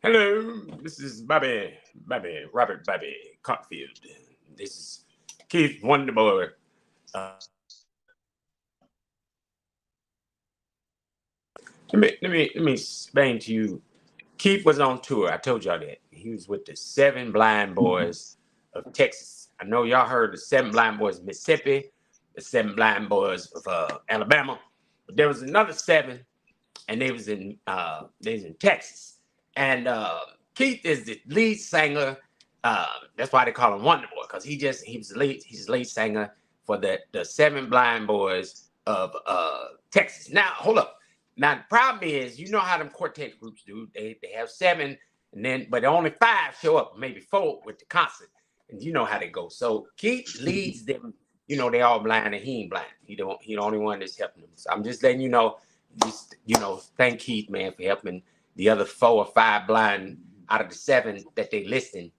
Hello, this is Robert Bobby Cockfield. This is Keith Wonderboy. Let me explain to you. Keith was on tour. I told y'all that. He was with the Seven Blind Boys of Texas. I know y'all heard the Seven Blind Boys of Mississippi, the Seven Blind Boys of Alabama, but there was another seven, and they was in Texas. And Keith is the lead singer. That's why they call him Wonder Boy, because he's the lead singer for the Seven Blind Boys of Texas. Now, hold up. Now the problem is, you know how them quartet groups do. They have seven, but only five show up, maybe four with the concert, and you know how they go. So Keith leads them. You know they all blind, and he ain't blind. He the only one that's helping them. So I'm just letting you know. Just thank Keith, man, for helping the other four or five blind out of the seven that they listing.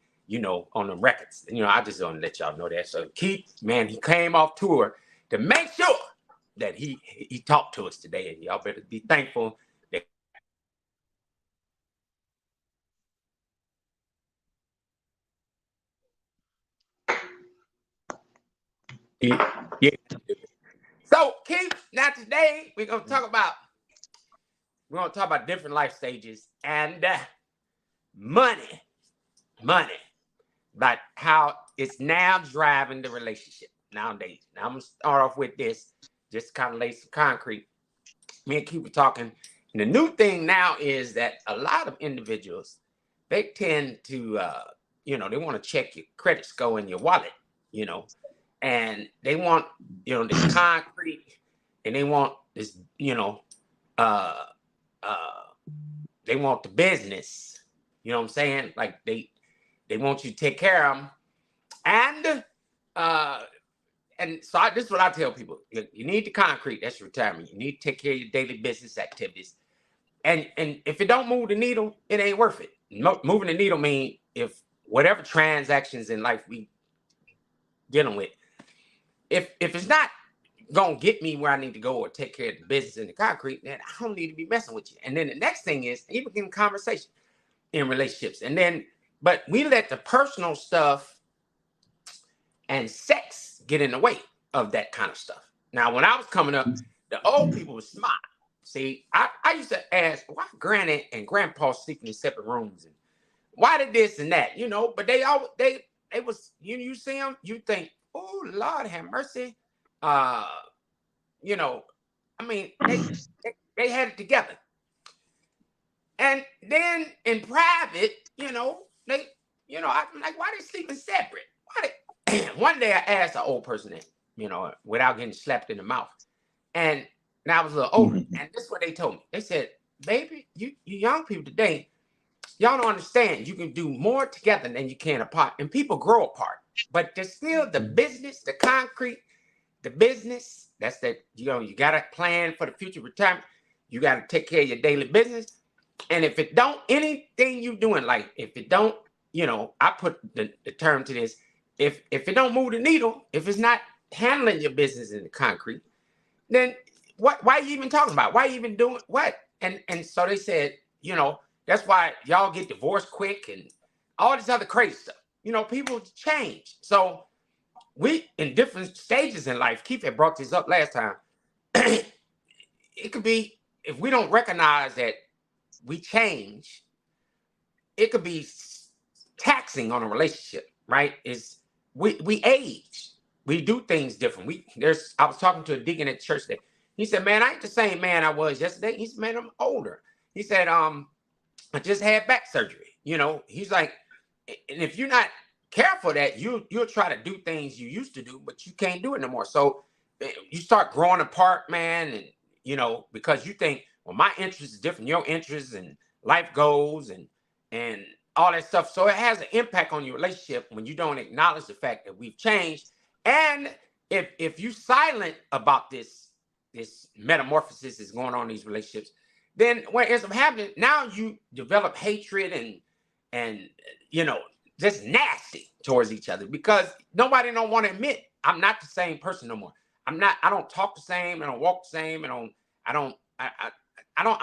On the records. I just want to let y'all know that. So Keith, man, he came off tour to make sure that he talked to us today, and y'all better be thankful that yeah. So Keith, now today we're gonna talk about different life stages and money, but how it's now driving the relationship nowadays. Now I'm gonna start off with this, just kind of lay some concrete. Me and Keith were talking, and the new thing now is that a lot of individuals, they tend to, they want to check your credit score in your wallet, and they want, the concrete, and they want this, uh, they want the business. You know what I'm saying? Like they want you to take care of them, and so this is what I tell people: you need the concrete. That's your retirement. You need to take care of your daily business activities, and if it don't move the needle, it ain't worth it. Moving the needle mean if whatever transactions in life we dealing with, if it's not gonna get me where I need to go or take care of the business in the concrete, then I don't need to be messing with you. And then the next thing is even in conversation in relationships, but we let the personal stuff and sex get in the way of that kind of stuff. Now, when I was coming up, the old people were smart. See, I used to ask, why granny and grandpa sleeping in separate rooms, and why did this and that, but they was, you see them, you think, oh Lord have mercy. I mean, they had it together. And then in private, I'm like, why they sleeping separate? One day I asked an old person that, without getting slapped in the mouth. And now I was a little older. And this is what they told me. They said, baby, you young people today, y'all don't understand. You can do more together than you can apart. And people grow apart. But there's still the business, the concrete, the business. That's that, you got to plan for the future retirement. You got to take care of your daily business. And if it don't, anything you doing, like if it don't, I put the term to this, if it don't move the needle, if it's not handling your business in the concrete, then why are you even talking about it? Why are you even doing what? And so they said, that's why y'all get divorced quick and all this other crazy stuff. People change. So we, in different stages in life, Keith had brought this up last time. It could be, if we don't recognize that we change, it could be taxing on a relationship, right? We age, we do things different. I was talking to a deacon at church that he said, man, I ain't the same man I was yesterday. He said, man, I'm older. He said, I just had back surgery. He's like, and if you're not careful that you'll try to do things you used to do, but you can't do it no more. So you start growing apart, man. And, because you think, well, my interest is different, your interests and life goals and all that stuff. So it has an impact on your relationship when you don't acknowledge the fact that we've changed. And if you silent about this metamorphosis is going on in these relationships, then what ends up happening, now you develop hatred and just nasty towards each other, because nobody don't want to admit, I'm not the same person no more. I don't talk the same, I don't walk the same, I'm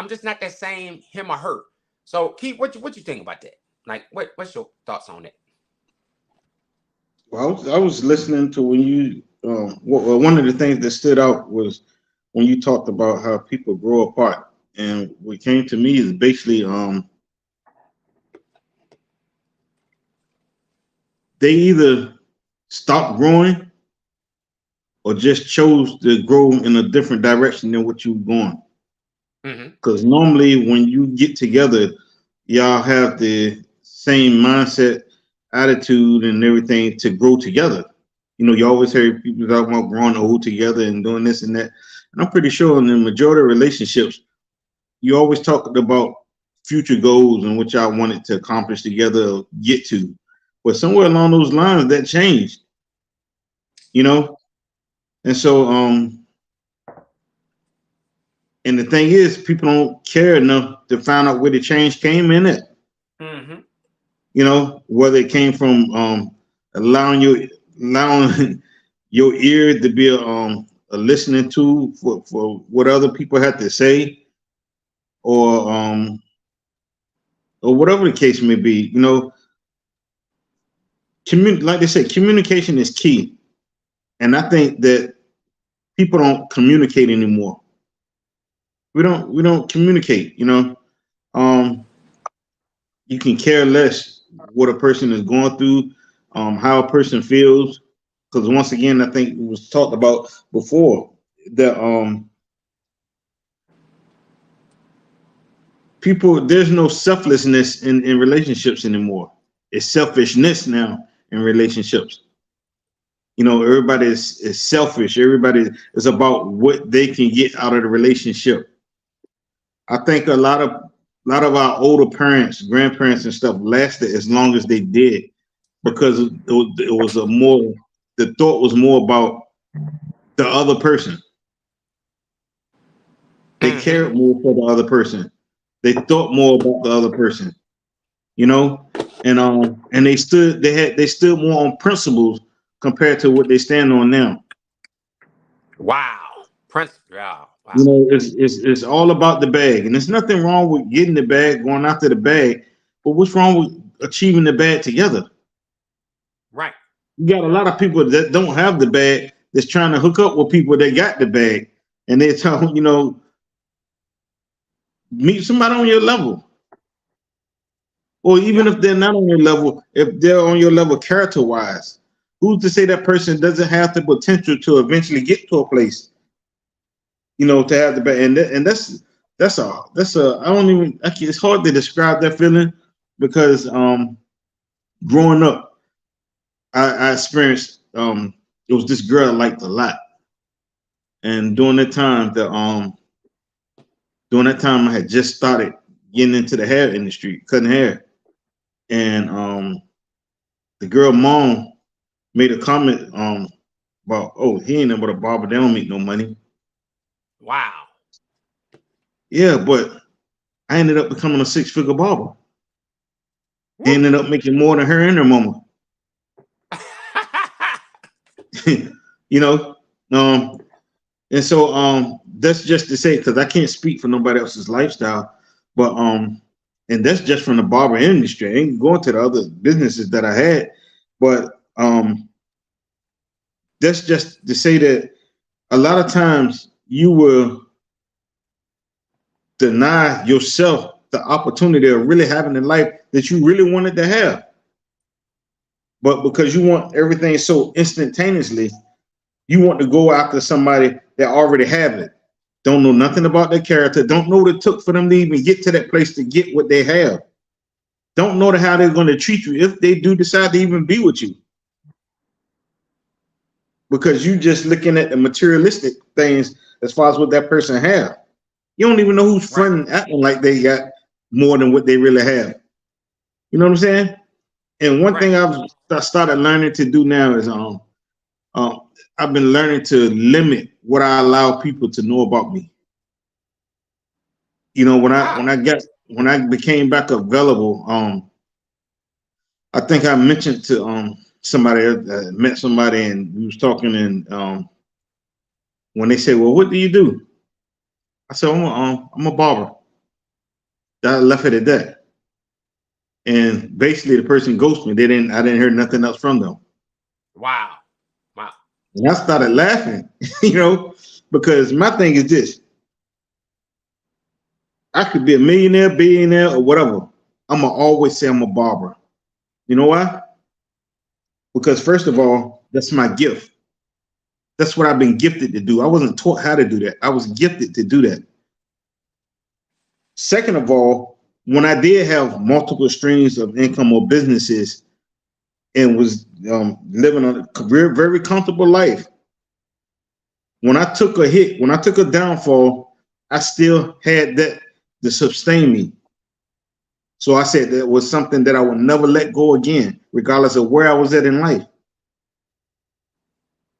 just not that same him or her. So, Keith, what you think about that? Like, what's your thoughts on it? Well, I was listening to when you one of the things that stood out was when you talked about how people grow apart, and what came to me is basically they either stopped growing or just chose to grow in a different direction than what you were going. Hmm. Because normally when you get together, y'all have the same mindset, attitude, and everything to grow together. You know, you always hear people talk about growing old together and doing this and that. And I'm pretty sure in the majority of relationships, you always talk about future goals and what y'all wanted to accomplish together or get to. But somewhere along those lines, that changed, you know? And so, and the thing is, people don't care enough to find out where the change came in it. Hmm. You know, whether it came from allowing your allowing your ear to be a listening to for what other people have to say, or or whatever the case may be. You know, like they say, communication is key, and I think that people don't communicate anymore. We don't communicate. You know, um, you can care less what a person is going through, how a person feels, because once again, I think it was talked about before that people there's no selflessness in relationships anymore. It's selfishness now in relationships. You know, everybody is selfish. Everybody is about what they can get out of the relationship. I think a lot of our older parents, grandparents, and stuff lasted as long as they did because it was a more the thought was more about the other person. They Hmm. cared more for the other person. They thought more about the other person, you know, and they stood more on principles compared to what they stand on now. Wow. Prince. Wow. You Wow. know, it's all about the bag, and there's nothing wrong with getting the bag, going after the bag, but what's wrong with achieving the bag together? Right. You got a lot of people that don't have the bag that's trying to hook up with people that got the bag, and they tell meet somebody on your level, or even Yeah. if they're not on your level, if they're on your level character wise, who's to say that person doesn't have the potential to eventually get to a place, to have the bag? And that's a I don't even it's hard to describe that feeling because growing up, I experienced it was this girl I liked a lot, and during that time I had just started getting into the hair industry, cutting hair, and the girl mom made a comment about, oh, he ain't but a barber, they don't make no money. Wow. Yeah, but I ended up becoming a six-figure barber. I Woo. ended up making more than her and her mama. you know, um, and so that's just to say, because I can't speak for nobody else's lifestyle, but and that's just from the barber industry. I ain't going to the other businesses that I had, but that's just to say that a lot of times you will deny yourself the opportunity of really having the life that you really wanted to have. But because you want everything so instantaneously, you want to go after somebody that already have it. Don't know nothing about their character. Don't know what it took for them to even get to that place to get what they have. Don't know how they're going to treat you if they do decide to even be with you. Because you just looking at the materialistic things as far as what that person have. You don't even know who's Right. fronting acting like they got more than what they really have. You know what I'm saying? And one Right. thing I started learning to do now is um I've been learning to limit what I allow people to know about me. When I Wow. when I got when I became back available, I think I mentioned to somebody met somebody and we was talking, and when they said, "Well, what do you do?" I said, "I'm a barber." I left it at that. And basically, the person ghosted me. I didn't hear nothing else from them. Wow. Wow. And I started laughing, because my thing is this: I could be a millionaire, billionaire, or whatever. I'm gonna always say I'm a barber. You know why? Because first of all, that's my gift. That's what I've been gifted to do. I wasn't taught how to do that. I was gifted to do that. Second of all, when I did have multiple streams of income or businesses and was living a very comfortable life, when I took a hit, when I took a downfall, I still had that to sustain me. So I said that was something that I would never let go again, regardless of where I was at in life.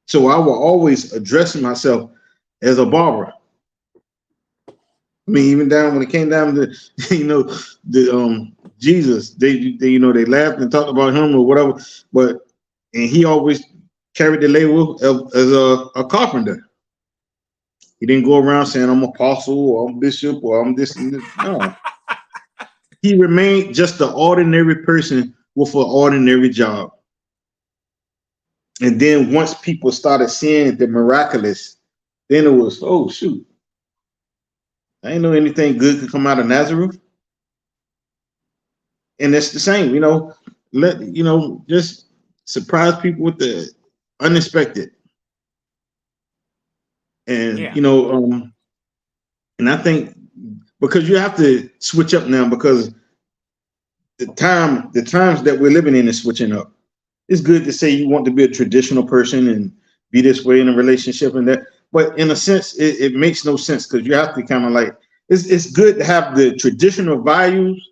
So I will always address myself as a barber. I mean, even down when it came down to, the Jesus, they laughed and talked about him or whatever, and he always carried the label as a carpenter. He didn't go around saying I'm apostle or I'm bishop or I'm this and this. No. He remained just an ordinary person with an ordinary job. And then once people started seeing the miraculous, then it was, oh shoot, I didn't know anything good could come out of Nazareth. And it's the same, just surprise people with the unexpected. And and I think because you have to switch up now, because the times that we're living in is switching up. It's good to say you want to be a traditional person and be this way in a relationship and that, but in a sense, it makes no sense, because you have to kind of like, it's good to have the traditional values,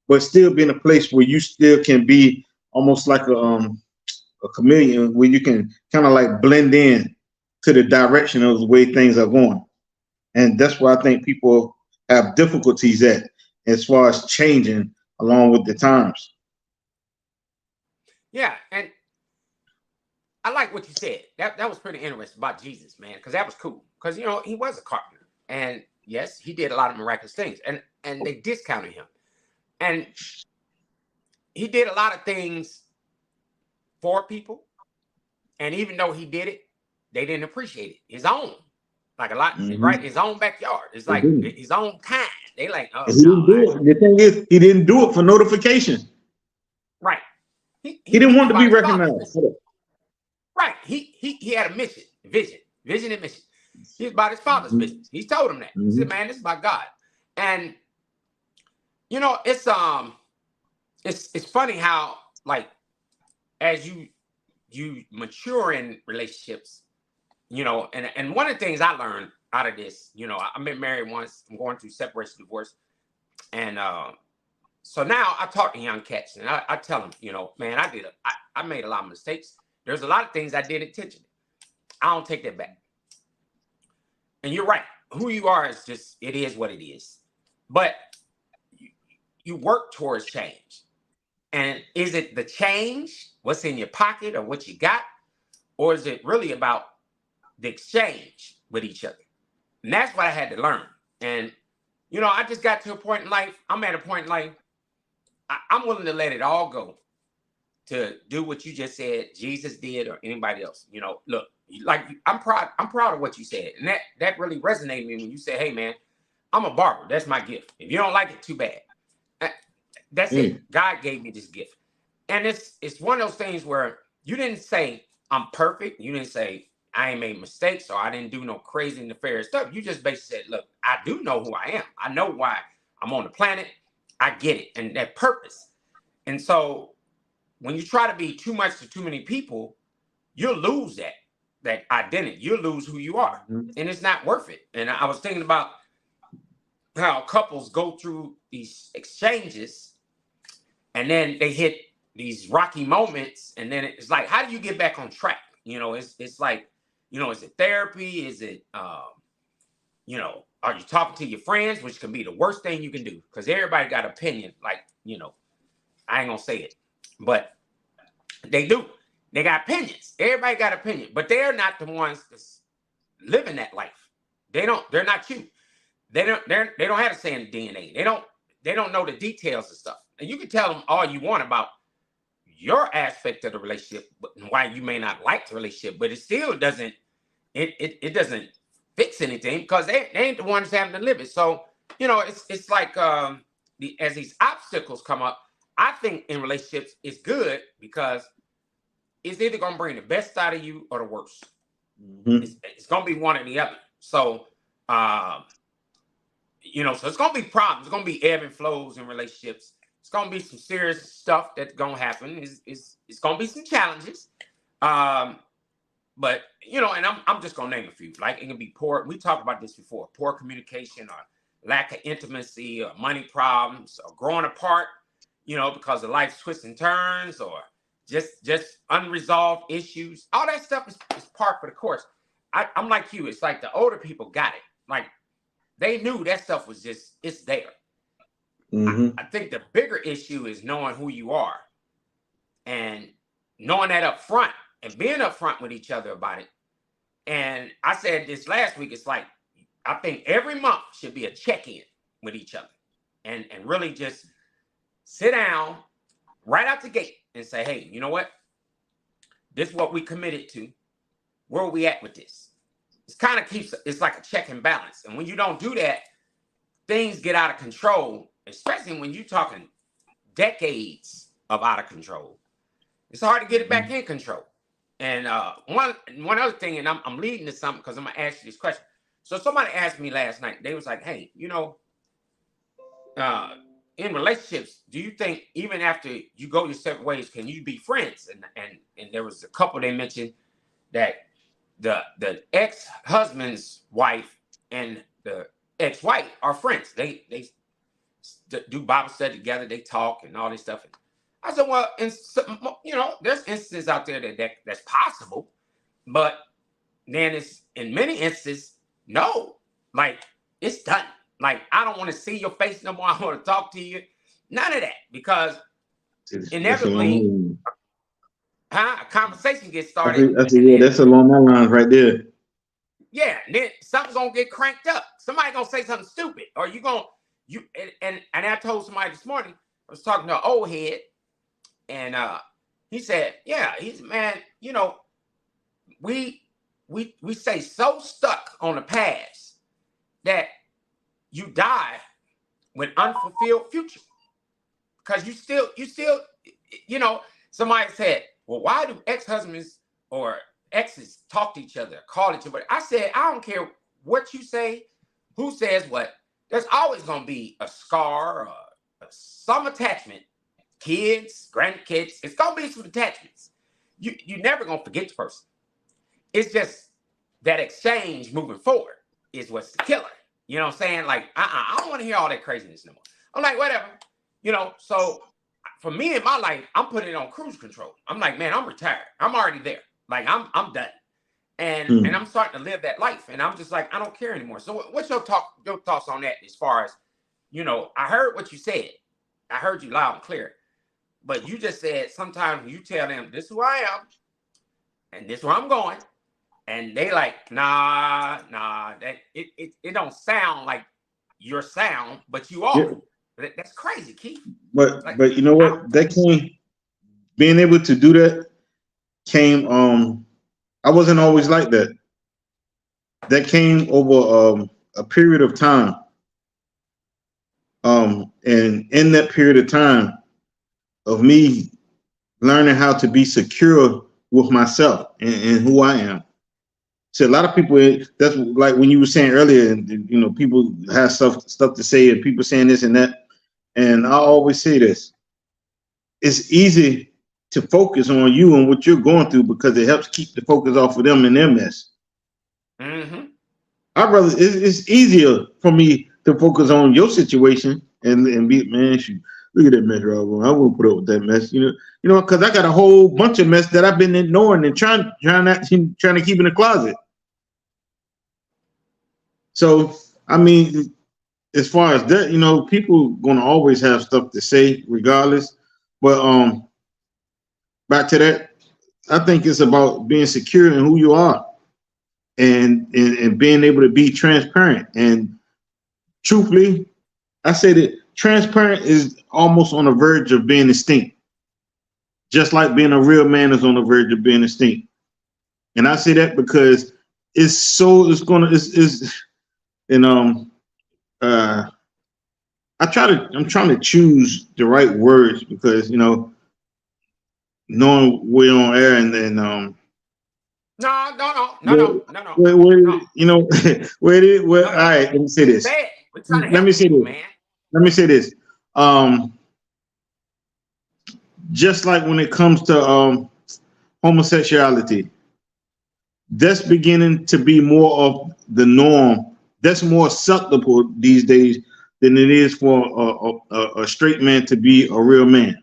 but still be in a place where you still can be almost like a chameleon, where you can kind of like blend in to the direction of the way things are going. And that's where I think people have difficulties at, as far as changing along with the times. Yeah, and I like what you said. That was pretty interesting about Jesus, man, because that was cool. Because he was a carpenter, and yes, he did a lot of miraculous things, and they discounted him, and he did a lot of things for people, and even though he did it, they didn't appreciate it. His own, like a lot, right? His own backyard. It's like his own kind. They like, oh, he didn't do it. The thing is, he didn't do it for notification. Right. He didn't want to be recognized. Right. He had a vision and mission. He's about his father's business. He told him that. He said, man, this is about God. And it's funny how, like, as you mature in relationships, and one of the things I learned out of this, I've been married once, I'm going through separation, divorce. And so now I talk to young cats and I tell them, man, I made a lot of mistakes. There's a lot of things I did intentionally. I don't take that back. And you're right. Who you are is just, it is what it is. But you work towards change. And is it the change, what's in your pocket or what you got? Or is it really about the exchange with each other? And that's what I had to learn. And, I just got to a point in life. I'm at a point in life. I'm willing to let it all go to do what you just said Jesus did, or anybody else. Look, like, I'm proud of what you said. And that really resonated with me when you said, hey, man, I'm a barber. That's my gift. If you don't like it, too bad. That's it. God gave me this gift. And it's one of those things where you didn't say I'm perfect. You didn't say I ain't made mistakes, or I didn't do no crazy nefarious stuff. You just basically said, look, I do know who I am. I know why I'm on the planet. I get it. And that purpose. And so when you try to be too much to too many people, you'll lose that identity. You'll lose who you are. And it's not worth it. And I was thinking about how couples go through these exchanges and then they hit these rocky moments. And then it's like, how do you get back on track? It's like, is it therapy? Is it, are you talking to your friends, which can be the worst thing you can do? Because everybody got opinion. Like, I ain't gonna say it, but they do. They got opinions. Everybody got opinion, but they're not the ones that's living that life. They're not you. They don't have a say in the DNA. they don't know the details and stuff. And you can tell them all you want about your aspect of the relationship, and why you may not like the relationship, but it still doesn't it doesn't fix anything, because they ain't the ones having to live it. So, you know, it's like as these obstacles come up, I think in relationships it's good because it's either gonna bring the best out of you or the worst. It's gonna be one or the other. So you know, so it's gonna be problems, it's gonna be ebb and flows in relationships. It's gonna be some serious stuff that's gonna happen. It's gonna be some challenges. But you know, and I'm just gonna name a few. Like it can be poor. We talked about this before: poor communication, or lack of intimacy, or money problems, or growing apart. You know, because of life's twists and turns, or just unresolved issues. All that stuff is part for the course. I'm like you. It's like the older people got it. Like they knew that stuff was just, it's there. I think the bigger issue is knowing who you are and knowing that up front and being upfront with each other about it. And I said this last week, it's like, I think every month should be a check-in with each other and really just sit down right out the gate and say, hey, you know what? This is what we committed to. Where are we at with this? It's kind of it's like a check and balance. And when you don't do that, things get out of control, especially when you're talking decades of out of control. It's hard to get it back in control. And one other thing, and I'm leading to something because I'm going to ask you this question. So somebody asked me last night, they was like, hey, you know, in relationships, do you think even after you go your separate ways, can you be friends? And there was a couple they mentioned that the ex-husband's wife and the ex-wife are friends. They do Bible study together, they talk and all this stuff. I said, well, you know, there's instances out there that's possible, but then it's in many instances, no, like it's done. Like, I don't want to see your face no more. I want to talk to you. None of that, because inevitably, a conversation gets started. That's along my lines right there. Yeah, and then something's gonna get cranked up. Somebody gonna say something stupid, or and I told somebody this morning. I was talking to an old head, and he said, "Yeah, man. You know, we stay so stuck on the past that you die with unfulfilled future, because you still, you know." Somebody said, well, why do ex-husbands or exes talk to each other, call each other? I said, I don't care what you say, who says what. There's always going to be a scar, some attachment. Kids, grandkids, it's going to be some attachments. You're never going to forget the person. It's just that exchange moving forward is what's the killer. You know what I'm saying? Like, I don't want to hear all that craziness no more. I'm like, whatever. You know, so for me in my life, I'm putting it on cruise control. I'm like, man, I'm retired. I'm already there. Like, I'm done. And I'm starting to live that life. And I'm just like, I don't care anymore. So what's your thoughts on that as far as, you know, I heard what you said. I heard you loud and clear. But you just said sometimes you tell them, this is who I am, and this is where I'm going. And they like, nah, that it don't sound like your sound, but you are. Yeah. That's crazy, Keith. But you know what? That came, being able to do that came. I wasn't always like that. That came over a period of time. And in that period of time of me learning how to be secure with myself and who I am. So a lot of people, that's like when you were saying earlier, you know, people have stuff to say and people saying this and that. And I always say this, it's easy to focus on you and what you're going through because it helps keep the focus off of them and their mess. I'd rather, it's easier for me to focus on your situation and be, man, shoot, look at that mess, Rob. I won't put up with that mess, you know, because I got a whole bunch of mess that I've been ignoring and trying to keep in the closet. So, I mean, as far as that, you know, people gonna always have stuff to say regardless. But back to that, I think it's about being secure in who you are and being able to be transparent. And truthfully, I said it transparent is almost on the verge of being extinct, just like being a real man is on the verge of being extinct. And I say that because it's and I'm trying to choose the right words because knowing we're on air and then No. where where it is where all right, let me say this. Let me say this. Man. Let me say this. Just like when it comes to homosexuality, that's beginning to be more of the norm. That's more acceptable these days than it is for a straight man to be a real man.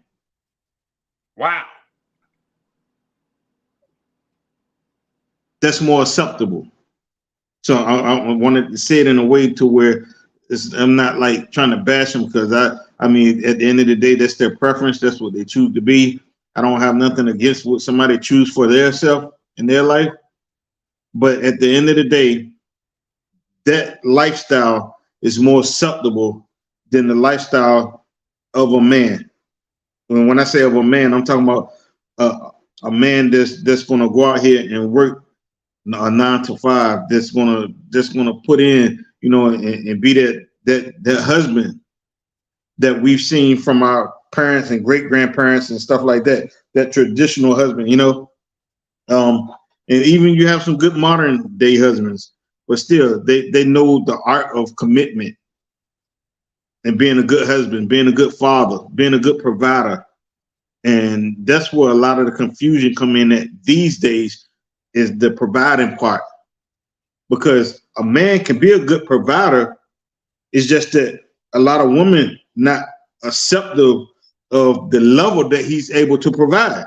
Wow. That's more acceptable. So I wanted to say it in a way to where I'm not like trying to bash them because I mean at the end of the day that's their preference. That's what they choose to be. I don't have nothing against what somebody choose for their self in their life. But at the end of the day, that lifestyle is more acceptable than the lifestyle of a man. And when I say of a man, I'm talking about a man that's gonna go out here and work a 9 to 5. That's gonna put in, and be that husband that we've seen from our parents and great grandparents and stuff like that. That traditional husband, and even you have some good modern day husbands, but still they know the art of commitment and being a good husband, being a good father, being a good provider. And that's where a lot of the confusion come in at these days is the providing part. Because a man can be a good provider. It's just that a lot of women not accepting of the level that he's able to provide.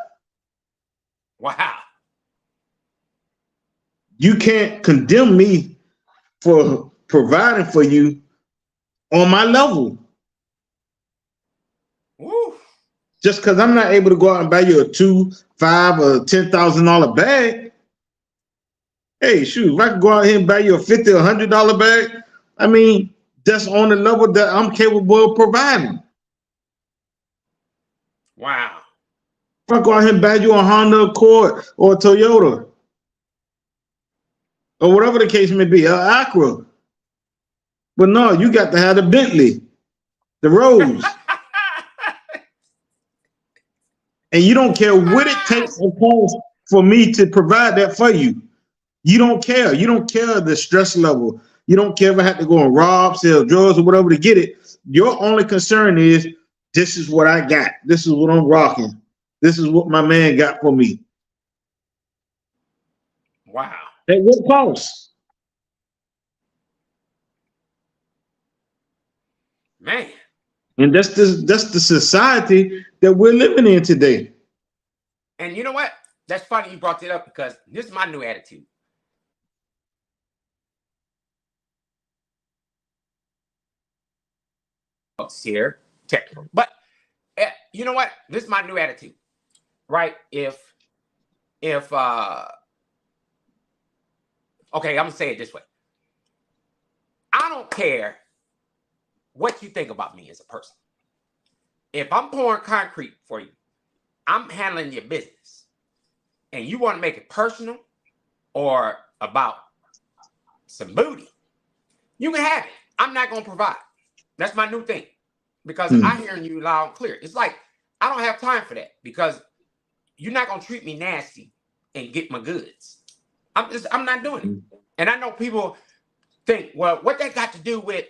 Wow. You can't condemn me for providing for you on my level. Woo. Just because I'm not able to go out and buy you a $2,000, $5,000, or $10,000 bag. Hey, shoot, if I could go out here and buy you a $50 or $100 bag, I mean, that's on the level that I'm capable of providing. Wow. If I go out here and buy you a Honda Accord or a Toyota, or whatever the case may be, an Acura. But no, you got to have the Bentley, the Rose. And you don't care what it takes for me to provide that for you. You don't care. You don't care the stress level. You don't care if I have to go and rob, sell drugs, or whatever to get it. Your only concern is, this is what I got. This is what I'm rocking. This is what my man got for me. Wow. At what cost? Man. And that's the society that we're living in today. And you know what? That's funny you brought it up because this is my new attitude. Here, technical. But you know what? This is my new attitude. Right? If okay, I'm gonna say it this way. I don't care what you think about me as a person. If I'm pouring concrete for you, I'm handling your business. And you want to make it personal or about some booty, you can have it. I'm not gonna provide. That's my new thing. Because I hearing you loud and clear. It's like I don't have time for that because you're not gonna treat me nasty and get my goods. I'm not doing it. And I know people think, well, what that got to do with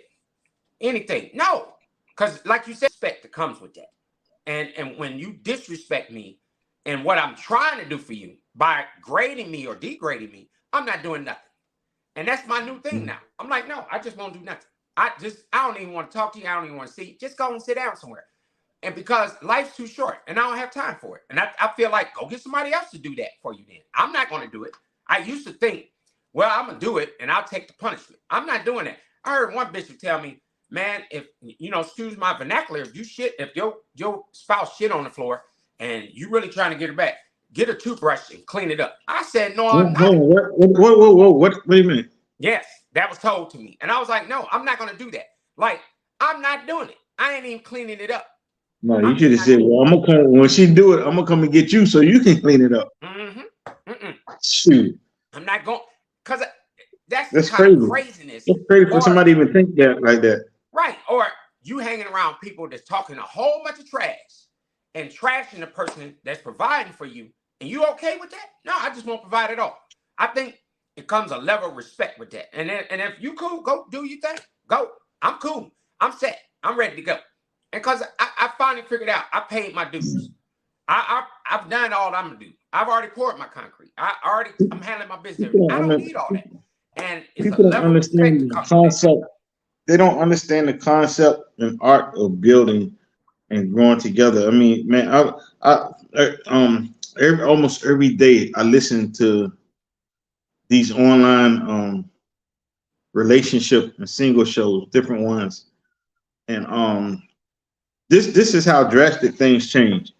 anything? No, because like you said, respect that comes with that. And when you disrespect me and what I'm trying to do for you by grading me or degrading me, I'm not doing nothing. And that's my new thing now. I'm like, no, I just won't do nothing. I don't even want to talk to you. I don't even want to see you. Just go and sit down somewhere. And because life's too short and I don't have time for it. And I feel like, go get somebody else to do that for you then. I'm not going to do it. I used to think, well, I'm going to do it and I'll take the punishment. I'm not doing that. I heard one bishop tell me, man, if, excuse my vernacular, if your spouse shit on the floor and you really trying to get her back, get a toothbrush and clean it up. I said, no, I'm not. Whoa, what do you mean? Yes, that was told to me. And I was like, no, I'm not going to do that. Like, I'm not doing it. I ain't even cleaning it up. No, you should have said, "Well, I'm gonna come when she do it. I'm gonna come and get you so you can clean it up." Shoot, I'm not going because that's that's the kind of crazy. craziness. It's crazy for somebody to even think that like that. Right. Or you hanging around people that's talking a whole bunch of trash and trashing the person that's providing for you. And you okay with that? No, I just won't provide at all. I think it comes a level of respect with that. And if you cool, go do your thing. Go. I'm cool. I'm set. I'm ready to go. And because I finally figured out, I paid my dues. I've done all I'm gonna do. I've already poured my concrete. I'm handling my business. I don't need all that. And it's people a don't level of respect understand the concept. They don't understand the concept and art of building and growing together. I mean, man, almost every day I listen to these online relationship and single shows, different ones, and this is how drastic things change.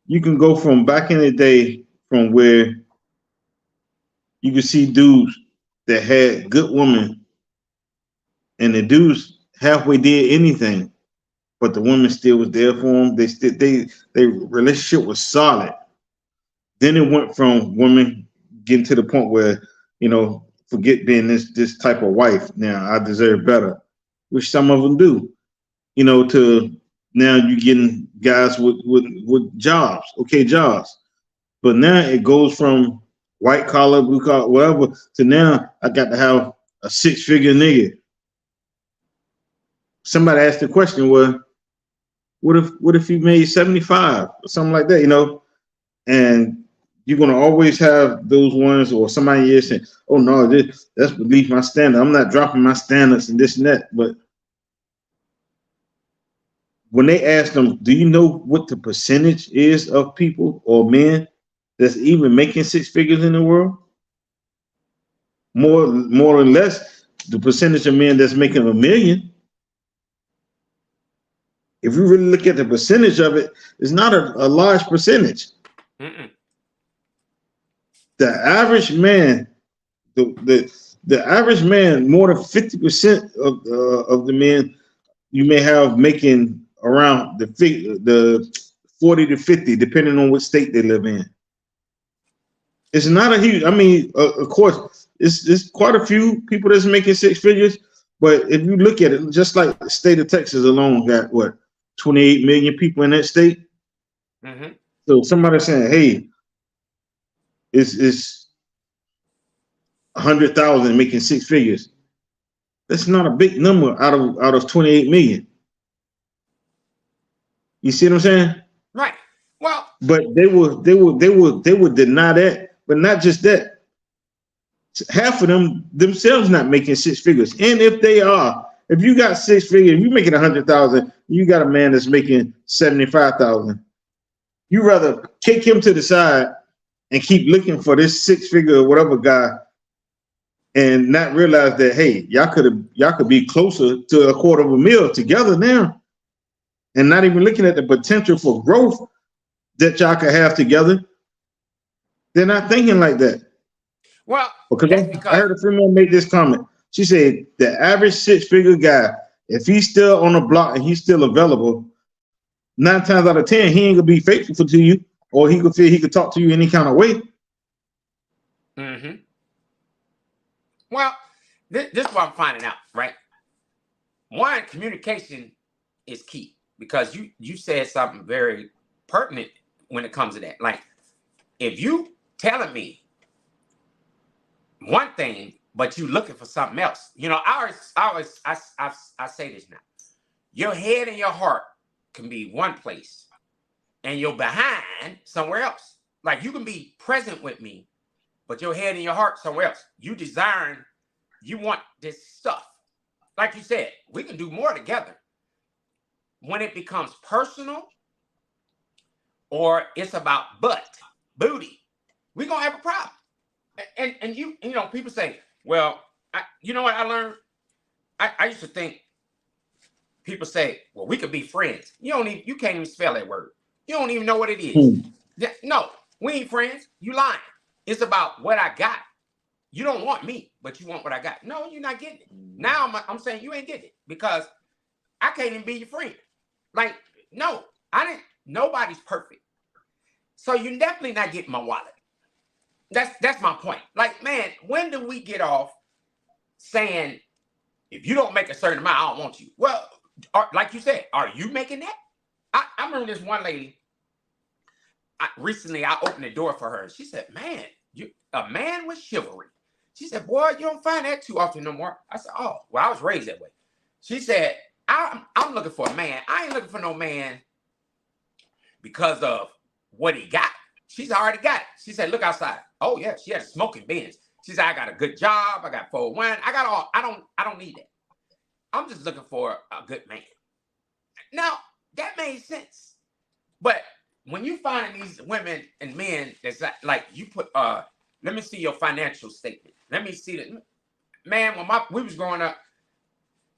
You can go from back in the day from where you could see dudes that had good women and the dudes halfway did anything, but the woman still was there for them. Their relationship was solid. Then it went from women getting to the point where, forget being this type of wife. Now I deserve better, which some of them do. To now you getting guys with jobs, okay jobs. But now it goes from white collar, blue collar, whatever, to now I got to have a 6-figure nigga. Somebody asked the question, well, what if he made 75 or something like that, And you're gonna always have those ones or somebody is saying, oh no, that's beneath my standard. I'm not dropping my standards and this and that. But when they ask them, do you know what the percentage is of people or men that's even making 6 figures in the world? More or less, the percentage of men that's making $1 million. If you really look at the percentage of it, it's not a large percentage. The average man, the average man, more than 50% of the men you may have making around the 40 to 50, depending on what state they live in. It's not a huge. I mean, of course, it's quite a few people that's making 6 figures. But if you look at it, just like the state of Texas alone got what 28 million people in that state. So somebody saying, "Hey, it's 100,000 making 6 figures." That's not a big number out of 28 million. You see what I'm saying? Right. Well, but they would deny that. But not just that. Half of them themselves not making 6 figures. And if they are, if you got 6 figures, you making 100,000, you got a man that's making 75,000. You rather kick him to the side and keep looking for this 6-figure or whatever guy, and not realize that, hey, y'all could be closer to $250,000 together now, and not even looking at the potential for growth that y'all could have together. They're not thinking like that. Well, because I heard a female make this comment. She said the average 6-figure guy, if he's still on the block and he's still available, 9 times out of 10, he ain't gonna be faithful to you, or he could feel he could talk to you any kind of way. Well, this is what I'm finding out, right? One, communication is key, because you said something very pertinent when it comes to that. Like, if you telling me one thing, but you looking for something else, I say this now. Your head and your heart can be one place, and your behind somewhere else. Like, you can be present with me, but your head and your heart somewhere else. You want this stuff. Like you said, we can do more together. When it becomes personal, or it's about booty, we're gonna have a problem. And people say, well, you know what I learned? I used to think people say, well, we could be friends. You can't even spell that word. You don't even know what it is. No, we ain't friends. You lying. It's about what I got. You don't want me, but you want what I got. No, you're not getting it. Now I'm saying you ain't getting it, because I can't even be your friend. Like, no, nobody's perfect. So you're definitely not getting my wallet. That's my point. Like, man, when do we get off saying, if you don't make a certain amount, I don't want you? Well, like you said, are you making that? I remember this one lady, recently I opened the door for her. She said, man, a man with chivalry. She said, boy, you don't find that too often no more. I said, oh, well, I was raised that way. She said, I'm looking for a man. I ain't looking for no man because of what he got. She's already got it. She said, look outside. Oh, yeah, she had a smoking Benz. She said, I got a good job. I got 401. I got all. I don't need that. I'm just looking for a good man. Now, that made sense. But when you find these women and men that's like you put, let me see your financial statement. Let me see that. Man, when we was growing up,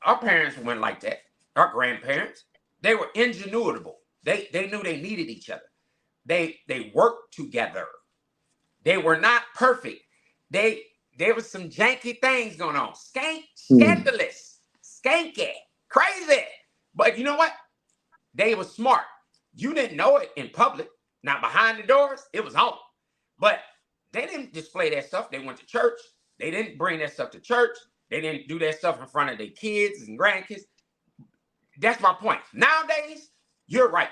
our parents weren't like that. Our grandparents, they were ingenuitable. They knew they needed each other. They worked together. They were not perfect. There was some janky things going on. Scandalous, skanky, crazy. But you know what? They were smart. You didn't know it in public. Now behind the doors, it was on. But they didn't display that stuff. They went to church. They didn't bring that stuff to church. They didn't do that stuff in front of their kids and grandkids. That's my point. Nowadays, you're right.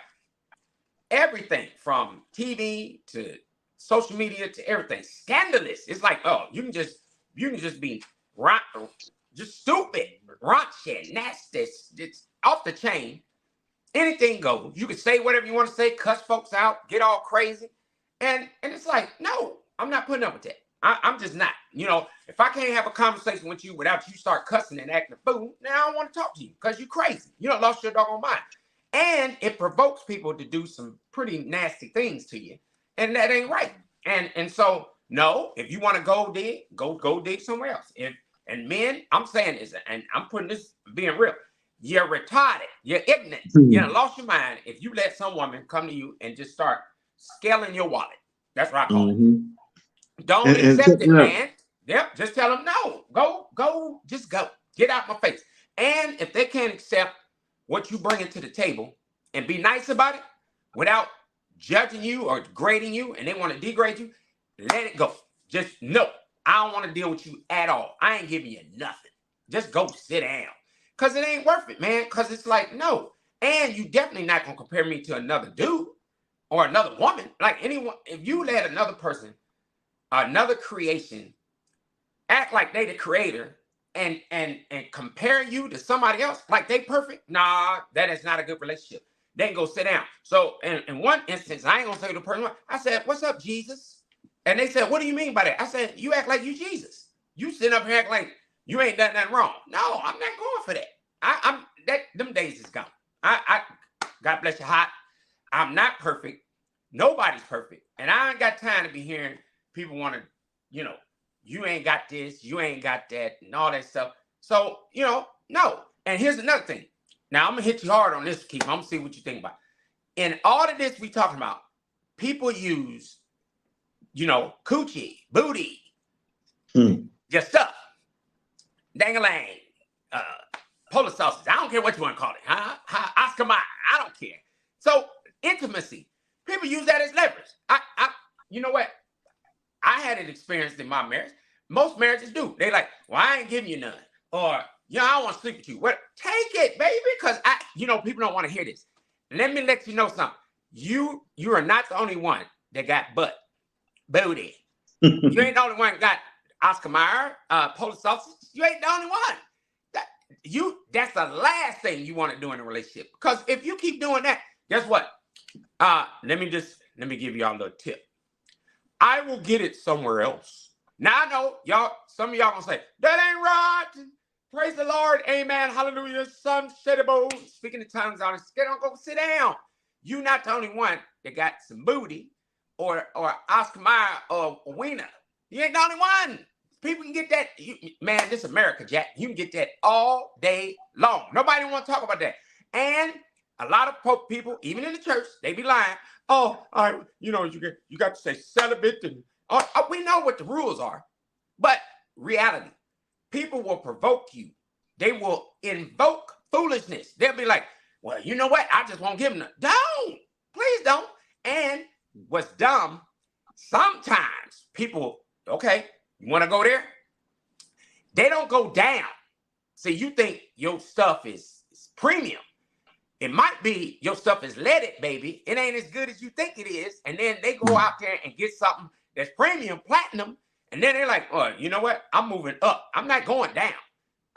Everything from TV to social media to everything, scandalous. It's like, oh, you can just be just stupid, raunchy, nasty. It's off the chain. Anything goes. You can say whatever you want to say, cuss folks out, get all crazy, and it's like, no, I'm not putting up with that. I'm just not. You know, if I can't have a conversation with you without you start cussing and acting a fool, now I don't want to talk to you because you're crazy. You done lost your doggone mind. And it provokes people to do some pretty nasty things to you. And that ain't right. And so, no, if you want to go dig somewhere else. And men, I'm saying this, and I'm putting this, being real. You're retarded. You're ignorant. You done lost your mind if you let some woman come to you and just start scaling your wallet. That's what I call it. Don't accept it, man. Yep, just tell them no. Go, just go. Get out my face. And if they can't accept what you bring to the table and be nice about it without judging you or grading you, and they want to degrade you, let it go. Just no, I don't want to deal with you at all. I ain't giving you nothing. Just go sit down. Because it ain't worth it, man. Because it's like, no. And you definitely not going to compare me to another dude or another woman. Like anyone, if you let another person, another creation, act like they the creator and compare you to somebody else like they perfect, nah, that is not a good relationship. Then go sit down. So in one instance, I ain't gonna say to the person, I said, what's up, Jesus? And they said, what do you mean by that? I said, you act like you Jesus. You sit up here act like you ain't done nothing wrong. No, I'm not going for that. Them days is gone. I God bless your heart. I'm not perfect. Nobody's perfect. And I ain't got time to be hearing people want to, you ain't got this, you ain't got that, and all that stuff. So, no. And here's another thing. Now, I'm going to hit you hard on this, Keith. I'm going to see what you think about it. In all of this we talking about, people use, coochie, booty, your stuff, dang-a-lang, polar sauces. I don't care what you want to call it. Oscar Mayer. I don't care. So, intimacy. People use that as leverage. You know what? I had an experience in my marriage. Most marriages do. They like, well, I ain't giving you none. Or, I don't want to sleep with you. What? Take it, baby. Because people don't want to hear this. Let me let you know something. You are not the only one that got booty. You ain't the only one that got Oscar Mayer, polar sausage. You ain't the only one. That's the last thing you want to do in a relationship. Because if you keep doing that, guess what? Let me give y'all a little tip. I will get it somewhere else. Now I know some of y'all gonna say, that ain't right. Praise the Lord. Amen. Hallelujah. Some shedable. Speaking in tongues on it. Don't go sit down. You not the only one that got some booty or Oscar Mayer or wiener. You ain't the only one. People can get that. Man, this America, Jack. You can get that all day long. Nobody want to talk about that. And a lot of people, even in the church, they be lying. Oh, you got to say celibate. And we know what the rules are. But reality, people will provoke you. They will invoke foolishness. They'll be like, well, you know what? I just won't give them none. Don't. Please don't. And what's dumb, sometimes people, okay, you want to go there? They don't go down. See, you think your stuff is premium. It might be your stuff is leaded, baby. It ain't as good as you think it is. And then they go out there and get something that's premium, platinum. And then they're like, oh, you know what? I'm moving up. I'm not going down.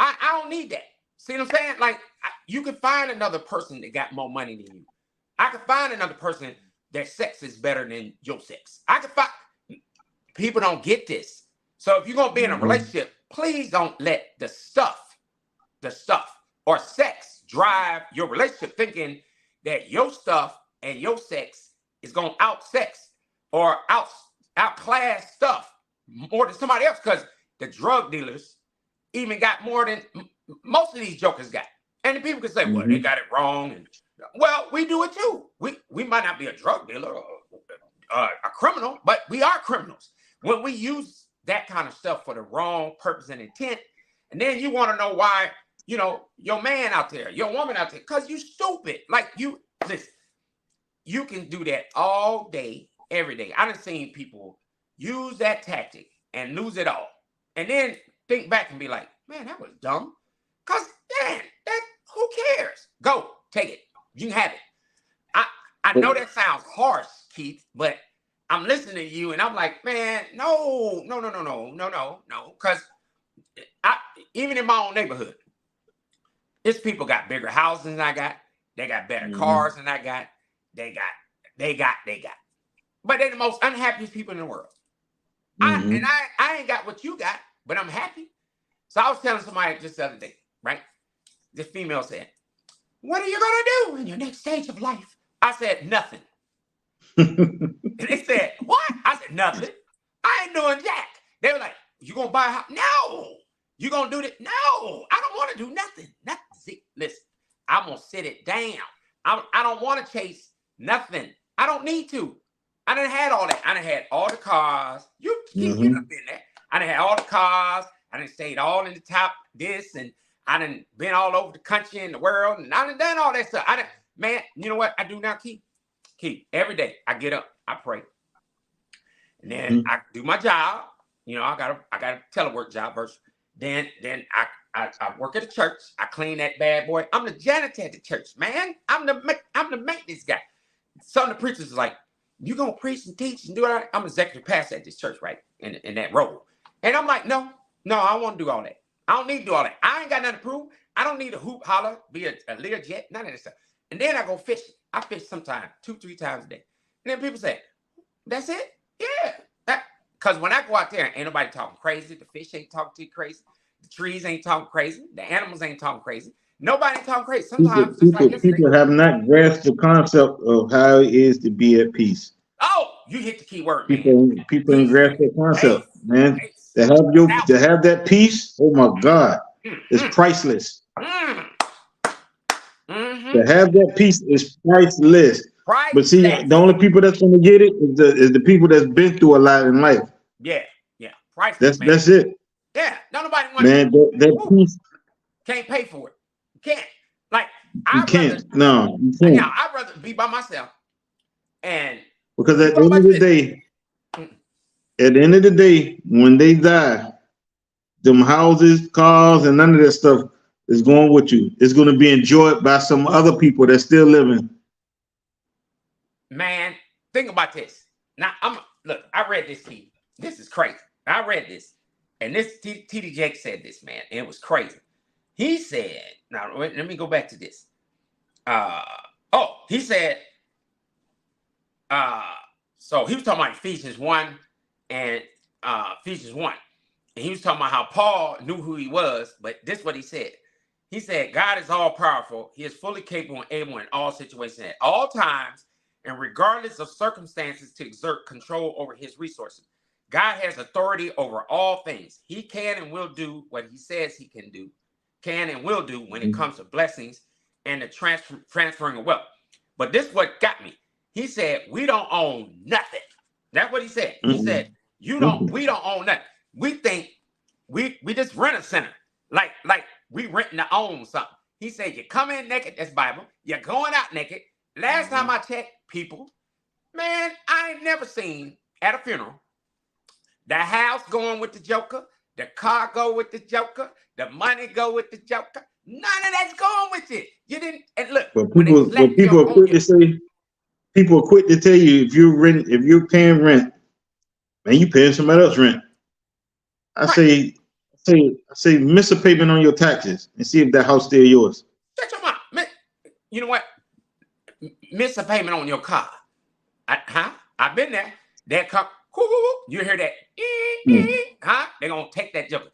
I don't need that. See what I'm saying? Like, you can find another person that got more money than you. I can find another person that sex is better than your sex. I can find. People don't get this. So if you're going to be in a relationship, please don't let the stuff or sex drive your relationship, thinking that your stuff and your sex is going to out-sex or outclass stuff more than somebody else, because the drug dealers even got more than most of these jokers got. And the people can say, well, they got it wrong. And, well, we do it too. We might not be a drug dealer or a criminal, but we are criminals. When we use that kind of stuff for the wrong purpose and intent, and then you want to know why, you know, your man out there, your woman out there, because you stupid. Like, you, listen, you can do that all day, every day. I done seen people use that tactic and lose it all. And then think back and be like, man, that was dumb. Because, man, who cares? Go, take it. You can have it. I know that sounds harsh, Keith, but I'm listening to you and I'm like, man, no. Because even in my own neighborhood, it's people got bigger houses than I got. They got better cars than I got. They got. But they're the most unhappiest people in the world. I ain't got what you got, but I'm happy. So I was telling somebody just the other day, right? This female said, what are you going to do in your next stage of life? I said, nothing. And they said, what? I said, nothing. I ain't doing jack. They were like, you going to buy a house? No. You going to do that? No. I don't want to do nothing. See, listen, I'm going to sit it down. I don't want to chase nothing. I don't need to. I done had all that. I done had all the cars. You done been there. I done had all the cars. I done stayed all in the top this, and I done been all over the country and the world, and I done done all that stuff. Man, you know what I do now, Keith? Every day I get up, I pray. And then I do my job. You know, I got a telework job first. Then I work at the church. I clean that bad boy. I'm the janitor at the church, man. I'm the maintenance guy. Some of the preachers is like, you gonna preach and teach and do all that? I'm executive pastor at this church, right? In that role. And I'm like, no, I don't want to do all that. I don't need to do all that. I ain't got nothing to prove. I don't need a hoop holler, be a Learjet, none of that stuff. And then I go fishing. I fish sometimes 2-3 times a day. And then people say, that's it? Yeah. Because when I go out there, ain't nobody talking crazy. The fish ain't talking too crazy. The trees ain't talking crazy. The animals ain't talking crazy. Nobody ain't talking crazy. Sometimes people have not grasped the concept of how it is to be at peace. Oh, you hit the key word, man. People ain't grasp that concept, man. To have that peace, oh my God, it's priceless. To have that peace is priceless. But see, the only people that's gonna get it is the people that's been through a lot in life. Yeah. Priceless. That's it. Yeah. Nobody wants that peace. Can't pay for it. You can't. Like, you can't. I'd rather be by myself. And because at the end of the day, when they die, them houses, cars, and none of that stuff is going with you. It's going to be enjoyed by some other people that's still living. Man, think about this. Now, I read this, T. This is crazy. I read this. And this T.D. Jakes said this, man. And it was crazy. He said, now, let me go back to this. He said, so he was talking about Ephesians 1 and Ephesians 1. And he was talking about how Paul knew who he was, but this is what he said. He said, God is all powerful. He is fully capable and able in all situations at all times, and regardless of circumstances, to exert control over his resources. God has authority over all things. He can and will do what he says he can and will do when it comes to blessings and the transferring of wealth. But this is what got me. He said, we don't own nothing. That's what he said. He said, we don't own nothing. We think we just rent a center. Like we renting to own something. He said, you come in naked, that's Bible. You're going out naked. Last time I checked, people, man, I ain't never seen at a funeral the house going with the joker, the car go with the joker, the money go with the joker. None of that's going with it. You didn't, and look, But when they people, slap you are on quick your, to say, people are quick to tell you if you're paying rent, man, you paying somebody else rent. I right, say, miss a payment on your taxes and see if that house still yours. shut your mouth. You know what? Miss a payment on your car. I've been there. That car, you hear that? They're gonna take that joker.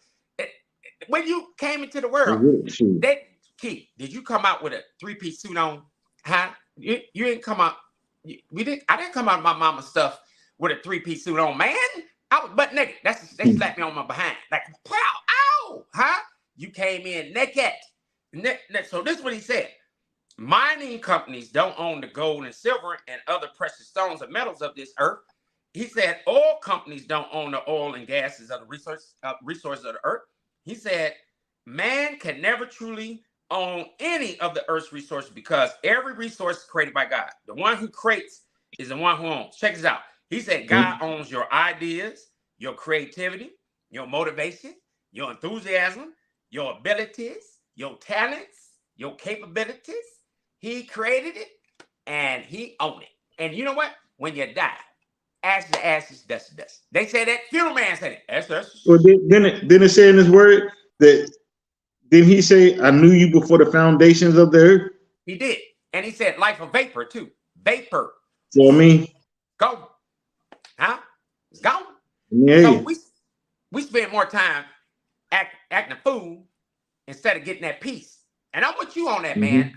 When you came into the world, Keith, did you come out with a 3-piece suit on? Huh? You didn't come out. I didn't come out of my mama's stuff with a 3-piece suit on, man. I was butt naked. They slapped me on my behind. Like, pow, ow, huh? You came in naked. So this is what he said. Mining companies don't own the gold and silver and other precious stones and metals of this earth. He said oil companies don't own the oil and gases of the resources of the earth. He said man can never truly own any of the earth's resources because every resource is created by God. The one who creates is the one who owns. Check this out. He said God owns your ideas, your creativity, your motivation, your enthusiasm, your abilities, your talents, your capabilities. He created it and he owned it. And you know what? When you die, ashes to ashes, dust to dust. They say that, funeral man said it. That's. Well, didn't it say in his word that, didn't he say, I knew you before the foundations of the earth? He did. And he said life of vapor too. Vapor. So, I mean, go. Huh? It's gone. Yeah. So we spend more time acting a fool instead of getting that peace. And I'm with you on that, man.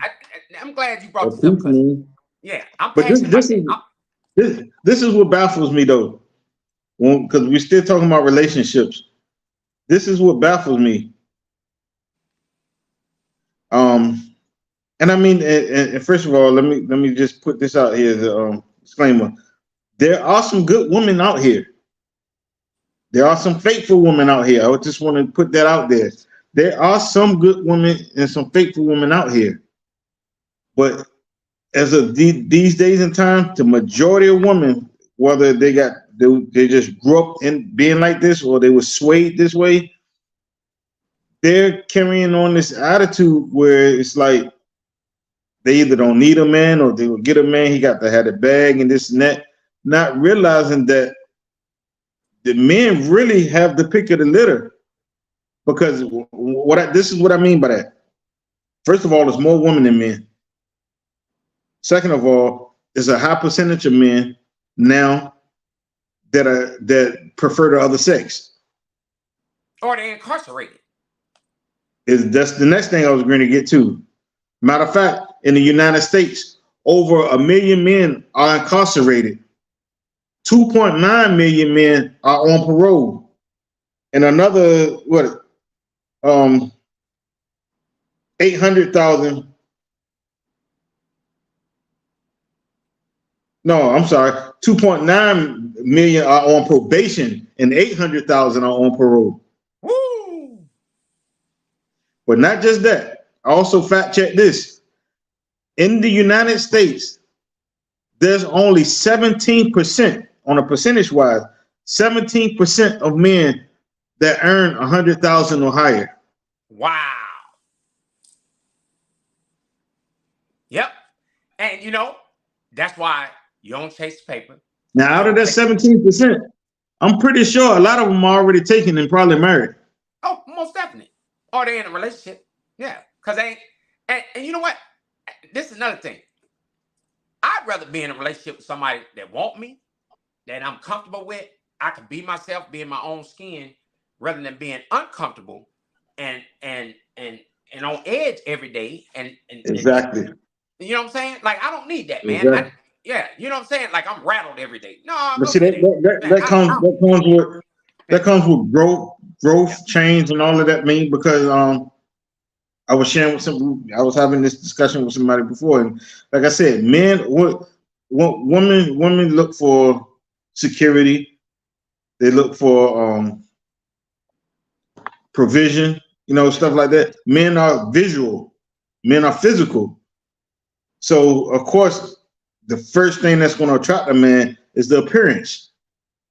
I'm glad you brought this up because, yeah, I'm passionate about that. This is what baffles me though, because we're still talking about relationships. This is what baffles me. And I mean, and first of all, let me just put this out here as a disclaimer. There are some good women out here. There are some faithful women out here. I just want to put that out there. There are some good women and some faithful women out here. But as of these days and time, the majority of women, whether they just grew up in being like this or they were swayed this way, they're carrying on this attitude where it's like they either don't need a man or they will get a man. He got to have a bag and this and that, not realizing that the men really have the pick of the litter. Because this is what I mean by that. First of all, there's more women than men. Second of all, there's a high percentage of men now that prefer the other sex. Or they're incarcerated. That's the next thing I was going to get to. Matter of fact, in the United States, over 1 million men are incarcerated. 2.9 million men are on parole. And another, 800,000. No, I'm sorry. 2.9 million are on probation and 800,000 are on parole. Woo! But not just that. I also fact check this. In the United States, there's only 17%, on a percentage wise, 17% of men that earn 100,000 or higher. Wow. Yep. And you know, that's why you don't chase paper. Now, out of that 17%, I'm pretty sure a lot of them are already taken and probably married. Oh, most definitely. Or they're in a relationship. Yeah. Because they ain't, and you know what? This is another thing. I'd rather be in a relationship with somebody that want me, that I'm comfortable with. I can be myself, be in my own skin, rather than being uncomfortable and on edge every day. And exactly. You know what I'm saying? Like, I don't need that, man. Exactly. You know what I'm saying? Like, I'm rattled every day. No, but see, that comes with growth, change, and all of that. Because I was sharing with I was having this discussion with somebody before, and like I said, women look for security. They look for provision, stuff like that. Men are visual. Men are physical. So of course, the first thing that's going to attract a man is the appearance.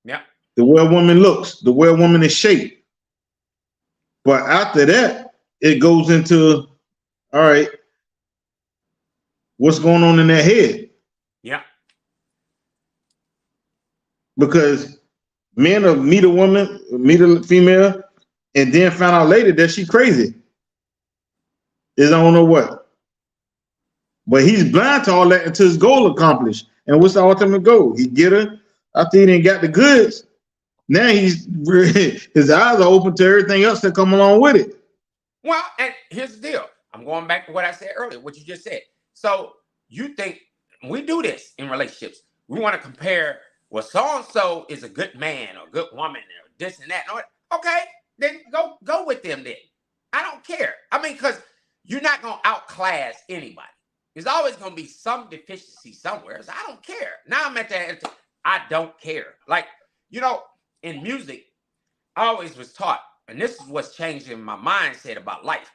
Yeah. The way a woman looks, the way a woman is shaped. But after that, it goes into, all right, what's going on in their head? Yeah. Because men will meet a woman, meet a female, and then find out later that she crazy. Is I don't know what. But he's blind to all that until his goal accomplished. And what's the ultimate goal? He get her after he didn't got the goods. Now his eyes are open to everything else that come along with it. Well, and here's the deal. I'm going back to what I said earlier, what you just said. So you think we do this in relationships. We want to compare, well, so-and-so is a good man or a good woman or this and that. Okay, then go with them then. I don't care. I mean, because you're not going to outclass anybody. There's always going to be some deficiency somewhere. So I don't care. Now I'm at that. I don't care. Like, you know, in music, I always was taught, and this is what's changing my mindset about life.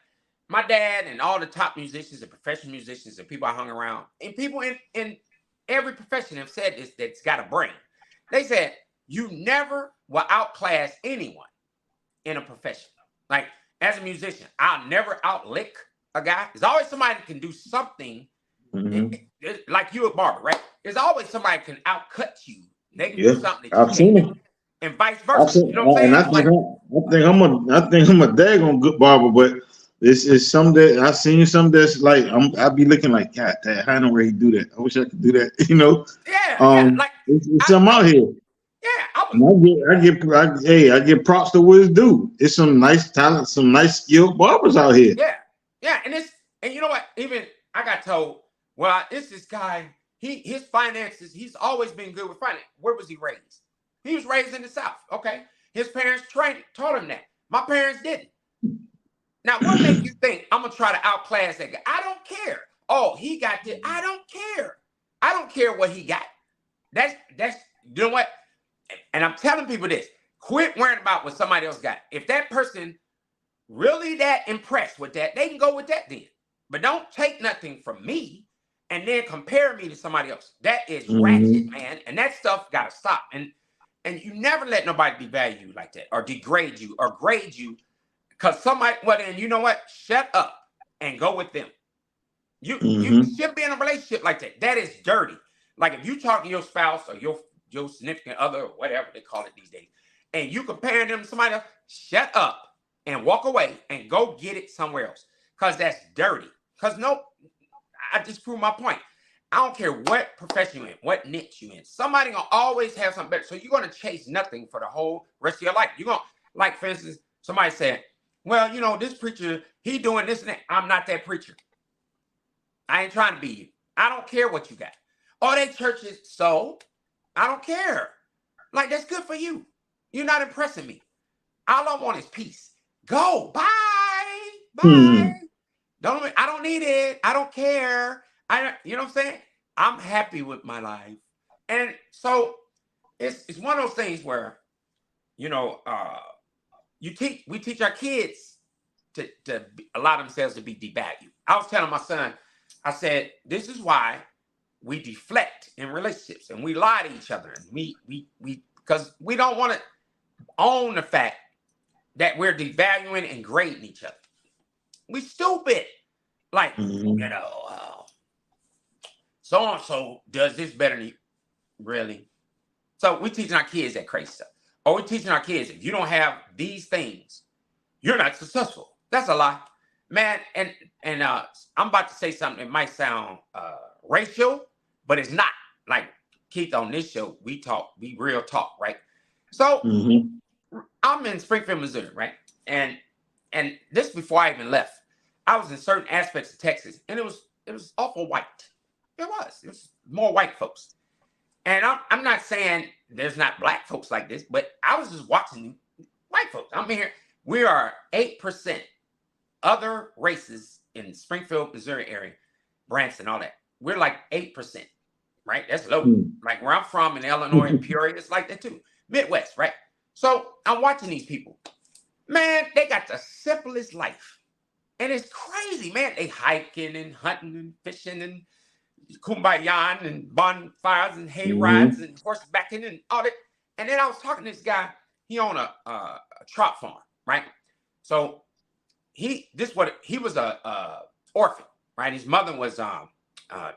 My dad and all the top musicians and professional musicians and people I hung around, and people in every profession have said this that's got a brain. They said, you never will outclass anyone in a profession. Like, as a musician, I'll never outlick a guy. There's always somebody that can do something. Like you at barber, right? There's always somebody that can outcut you. They can do something that I've seen it. And vice versa. You know what I'm saying? And I think I'm a daggone good barber, but it's some that I've seen some that's like I'll be looking like, God, I know where he do that. I wish I could do that, you know. Yeah, like it's something out here. Yeah, I give props to what it's due. It's some nice talent, some nice skilled barbers out here. Yeah, and you know what? Even I got told, well, it's this guy. His finances. He's always been good with finance. Where was he raised? He was raised in the South. Okay, his parents taught him that. My parents didn't. Now, what makes you think I'm gonna try to outclass that guy? I don't care. Oh, he got this. I don't care. I don't care what he got. That's you know what? And I'm telling people this: quit worrying about what somebody else got. If that person really that impressed with that, they can go with that then. But don't take nothing from me and then compare me to somebody else. That is ratchet, man. And that stuff gotta stop. And you never let nobody devalue you like that or degrade you or grade you. Because somebody, well, then you know what? Shut up and go with them. You shouldn't be in a relationship like that. That is dirty. Like if you talk to your spouse or your significant other or whatever they call it these days, and you comparing them to somebody else, shut up and walk away and go get it somewhere else. Because that's dirty. Because I just proved my point. I don't care what profession you're in, what niche you're in. Somebody gonna always have something better. So you're gonna chase nothing for the whole rest of your life. You're gonna, like for instance, somebody said, well, you know, this preacher, he doing this and that. I'm not that preacher. I ain't trying to be you. I don't care what you got. All that churches, so I don't care. Like, that's good for you. You're not impressing me. All I want is peace. Go. Bye. Bye. I don't need it. I don't care. You know what I'm saying? I'm happy with my life. And so it's one of those things where, you know, we teach our kids to allow themselves to be devalued. I was telling my son, I said, this is why we deflect in relationships and we lie to each other. And we because we don't want to own the fact that we're devaluing and grading each other. We stupid. Like, you know, so-and-so does this better than you. Really? So we're teaching our kids that crazy stuff. Or we're teaching our kids, if you don't have these things, you're not successful. That's a lie. Man, and I'm about to say something that might sound racial, but it's not. Like, Keith, on this show, we real talk, right? So I'm in Springfield, Missouri, right? And this before I even left. I was in certain aspects of Texas, and it was awful white. It was more white folks. And I'm not saying there's not black folks like this, but I was just watching white folks. I'm here. We are 8% other races in Springfield, Missouri area, Branson, all that. We're like 8%, right? That's low. Like where I'm from in Illinois and Peoria, it's like that too. Midwest, right? So I'm watching these people. Man, they got the simplest life. And it's crazy, man. They hiking and hunting and fishing and kumbaya and bonfires and hay rides and horsebacking and all that. And then I was talking to this guy. He owned a trout farm, right? So he was a orphan, right? His mother was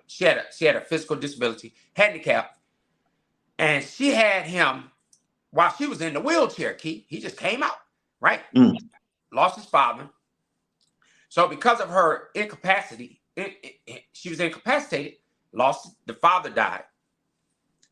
she had a physical disability, handicap, and she had him while she was in the wheelchair. He just came out, right? Lost his father. So because of her incapacity, she was incapacitated. The father died.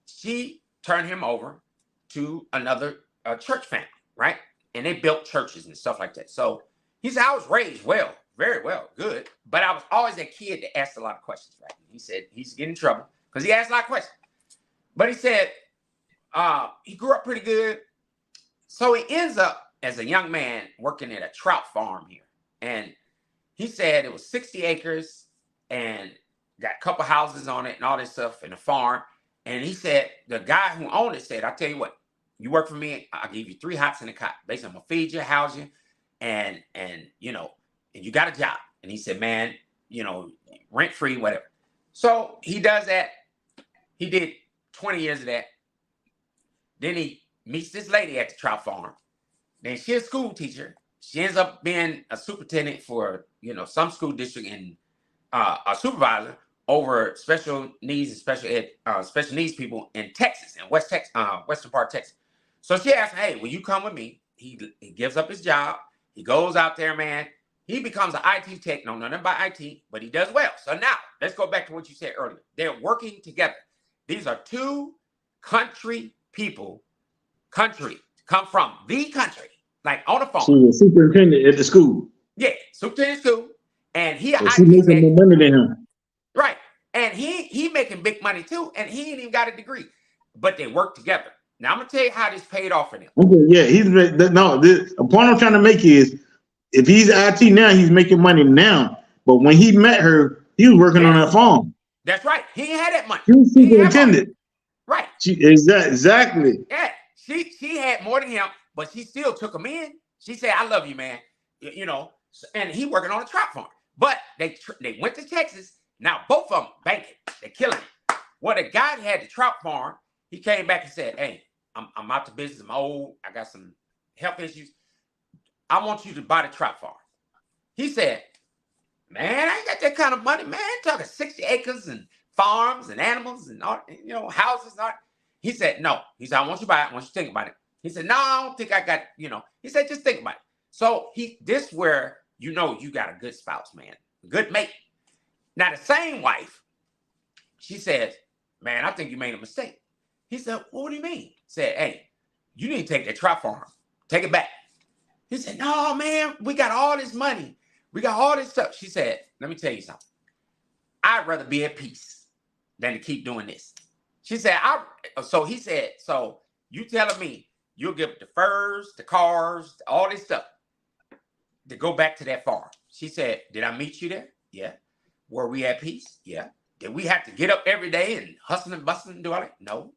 She turned him over to another church family, right? And they built churches and stuff like that. So he said, I was raised well, very well, good. But I was always that kid that asked a lot of questions, right? He said he's getting in trouble because he asked a lot of questions. But he said he grew up pretty good. So he ends up as a young man working at a trout farm here. And he said it was 60 acres and got a couple houses on it and all this stuff and a farm. And he said, the guy who owned it said, I'll tell you what, you work for me, I'll give you 3 hots and a cot. Basically, I'm gonna feed you, house you, and you know, and you got a job. And he said, man, you know, rent free, whatever. So he does that. He did 20 years of that. Then he meets this lady at the trout farm. Then she's a school teacher. She ends up being a superintendent for, you know, some school district and a supervisor over special needs and special needs people in Texas, in West Texas, western part of Texas. So she asked, hey, will you come with me? He gives up his job. He goes out there, man. He becomes an IT tech. No, nothing about IT, but he does well. So now let's go back to what you said earlier. They're working together. These are 2 country people, come from the country, like on the phone. She was superintendent at the school. Yeah, superintendent school. And he so she making more money than him. Right. And he making big money too. And he ain't even got a degree. But they work together. Now I'm gonna tell you how this paid off for them. Okay, yeah, the point I'm trying to make is if he's IT now, he's making money now. But when he met her, he was working on that farm. That's right. He ain't had that money. She was superintendent. Right. Exactly. Yeah. She had more than him, but she still took him in. She said, I love you, man. You know, and he working on a trout farm. But they went to Texas. Now both of them banking. They're killing it. Well, the guy that had the trout farm, he came back and said, hey, I'm out to business. I'm old. I got some health issues. I want you to buy the trout farm. He said, man, I ain't got that kind of money, man. Talking 60 acres and farms and animals and all, you know, houses and all. He said, no. He said, I want you to buy it. I want you to think about it. He said, no, I don't think I got, you know. He said, just think about it. So this where you know you got a good spouse, man. A good mate. Now, the same wife, she says, man, I think you made a mistake. He said, well, what do you mean? He said, hey, you need to take that trout farm. Take it back. He said, no, man, we got all this money. We got all this stuff. She said, let me tell you something. I'd rather be at peace than to keep doing this. She said, so he said, so you telling me you'll give the furs, the cars, all this stuff to go back to that farm. She said, did I meet you there? Yeah. Were we at peace? Yeah. Did we have to get up every day and hustle and bustle and do all that? No.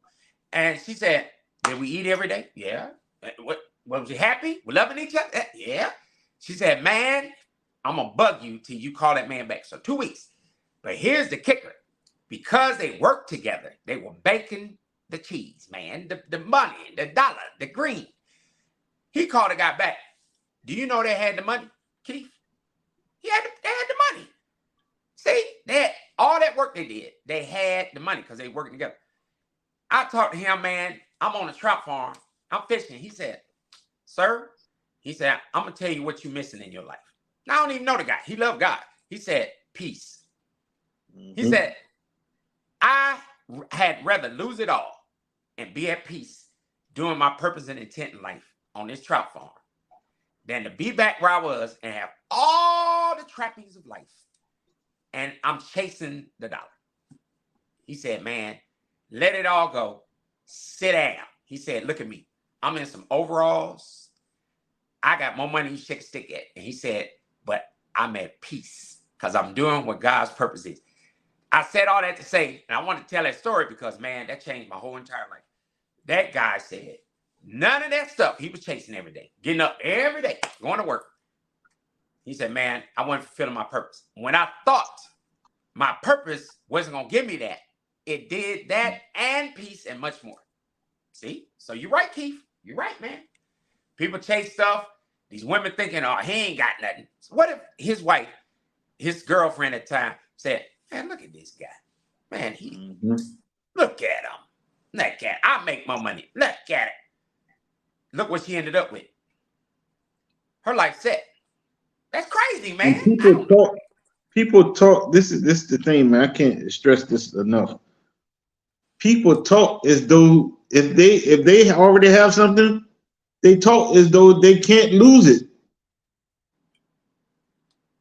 And she said, did we eat every day? Yeah. What was you happy? We loving each other? Yeah. She said, man, I'm going to bug you till you call that man back. So 2 weeks. But here's the kicker. Because they worked together, they were banking the cheese, man, the money, the dollar, the green. He called the guy back. Do you know they had the money, Keith? They had the money. See, they had all that work they did. They had the money because they working together. I talked to him, man. I'm on a trout farm. I'm fishing. He said, sir, he said, I'm going to tell you what you're missing in your life. Now, I don't even know the guy. He loved God. He said, peace. Mm-hmm. He said, I had rather lose it all and be at peace doing my purpose and intent in life on this trout farm than to be back where I was and have all the trappings of life. And I'm chasing the dollar. He said, man, let it all go. Sit down. He said, look at me. I'm in some overalls. I got more money you shake a stick at. And he said, but I'm at peace because I'm doing what God's purpose is. I said all that to say, and I want to tell that story because, man, that changed my whole entire life. That guy said, none of that stuff he was chasing every day, getting up every day, going to work. He said, man, I wasn't fulfilling my purpose. When I thought my purpose wasn't going to give me that, it did that and peace and much more. See? So you're right, Keith. You're right, man. People chase stuff. These women thinking, oh, he ain't got nothing. So what if his wife, his girlfriend at the time said, man, look at this guy. Man, look at him. Look at it. I make more money. Look at it. Look what she ended up with. Her life set. That's crazy, man. People talk. This is the thing, man. I can't stress this enough. People talk as though if they already have something, they talk as though they can't lose it.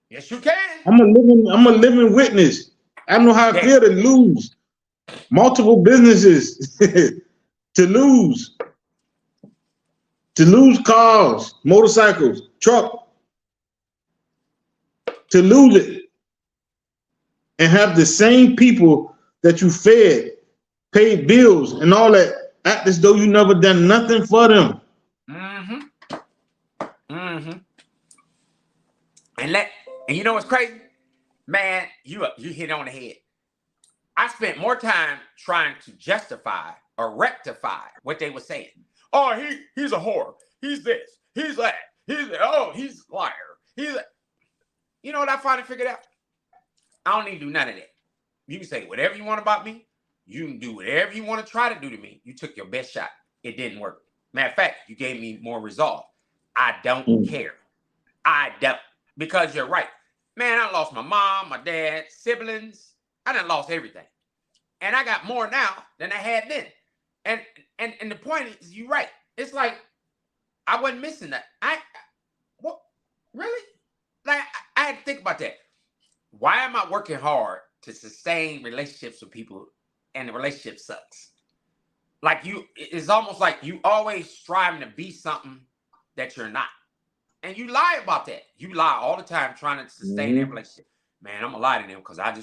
Yes, you can. I'm a living witness. I know how I feel to lose multiple businesses, to lose cars, motorcycles, truck, to lose it, and have the same people that you fed, paid bills, and all that, act as though you never done nothing for them. And you know what's crazy? Man, you hit on the head. I spent more time trying to justify or rectify what they were saying. Oh, he's a whore. He's this. He's that. He's a liar. You know what I finally figured out? I don't need to do none of that. You can say whatever you want about me. You can do whatever you want to try to do to me. You took your best shot. It didn't work. Matter of fact, you gave me more resolve. I don't care. I don't. Because you're right. Man, I lost my mom, my dad, siblings. I done lost everything. And I got more now than I had then. And the point is, you're right. It's like I wasn't missing that. What? Really? Like, I had to think about that. Why am I working hard to sustain relationships with people and the relationship sucks? Like it's almost like you always striving to be something that you're not. And you lie about that. You lie all the time trying to sustain that relationship. Man, I'm gonna lie to them because I'm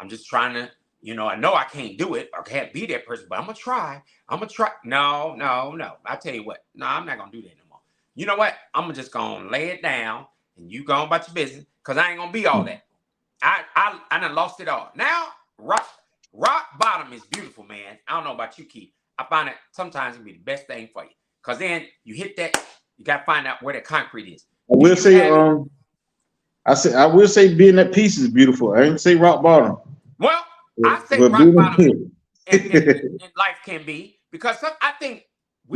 just trying to, I know I can't do it or can't be that person, but I'm gonna try. No. I tell you what, no, I'm not gonna do that no more. You know what? I'm just gonna lay it down and you go about your business because I ain't gonna be all that. I done lost it all. Now, rock bottom is beautiful, man. I don't know about you, Keith. I find it sometimes it be the best thing for you. Because then you hit that, you got to find out where the concrete is. I will say being at peace is beautiful. I didn't say rock bottom. Well, I say rock bottom in life can be, because I think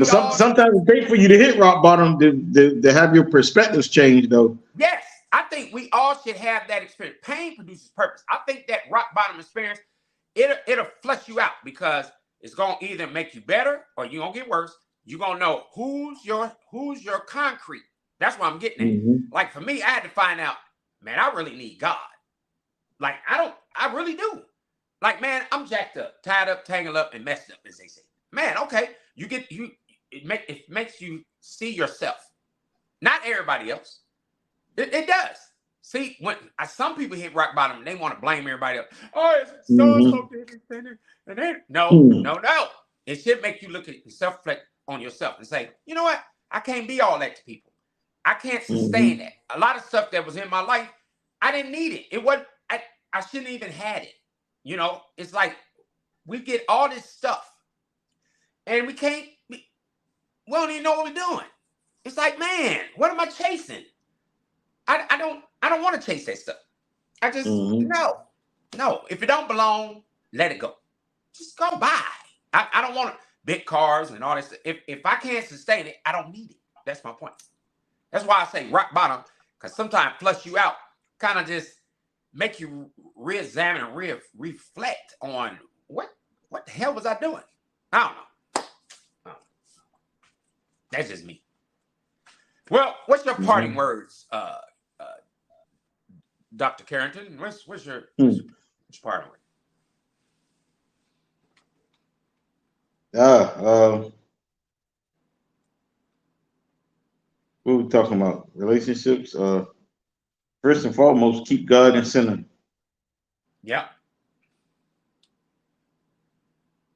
sometimes it takes for you to hit rock bottom to have your perspectives change, though. Yes, I think we all should have that experience. Pain produces purpose. I think that rock bottom experience, it'll flush you out because it's gonna either make you better or you're gonna get worse. You're gonna know who's your concrete. That's what I'm getting at. Like for me, I had to find out, man, I really need God. Like I really do. Like, man, I'm jacked up, tied up, tangled up, and messed up, as they say. Man, okay, it makes you see yourself, not everybody else. It does. See, when some people hit rock bottom, they want to blame everybody else. Oh, it's so different. No. It should make you look at self-reflect on yourself and say, you know what? I can't be all that to people. I can't sustain that. A lot of stuff that was in my life, I didn't need it. It wasn't. I shouldn't even had it. It's like we get all this stuff, and we don't even know what we're doing. It's like, man, what am I chasing? I don't want to chase that stuff. I just no. If it don't belong, let it go. Just go by. I don't want big cars and all this. If I can't sustain it, I don't need it. That's my point. That's why I say rock bottom, because sometimes flush you out, kind of just make you re-examine and reflect on what the hell was I doing? I don't know. That's just me. Well, what's your parting words, Dr. Carrington? What's your parting word? What are we talking about? Relationships. First and foremost, keep God in center. Yeah.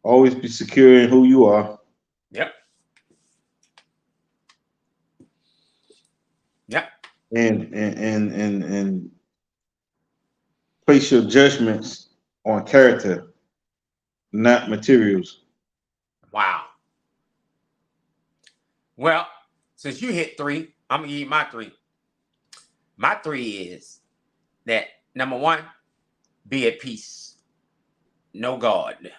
Always be secure in who you are. Yep. and place your judgments on character, not materials. Wow. Well, since you hit 3, I'm gonna give you my 3. My 3 is that number 1, be at peace, know God,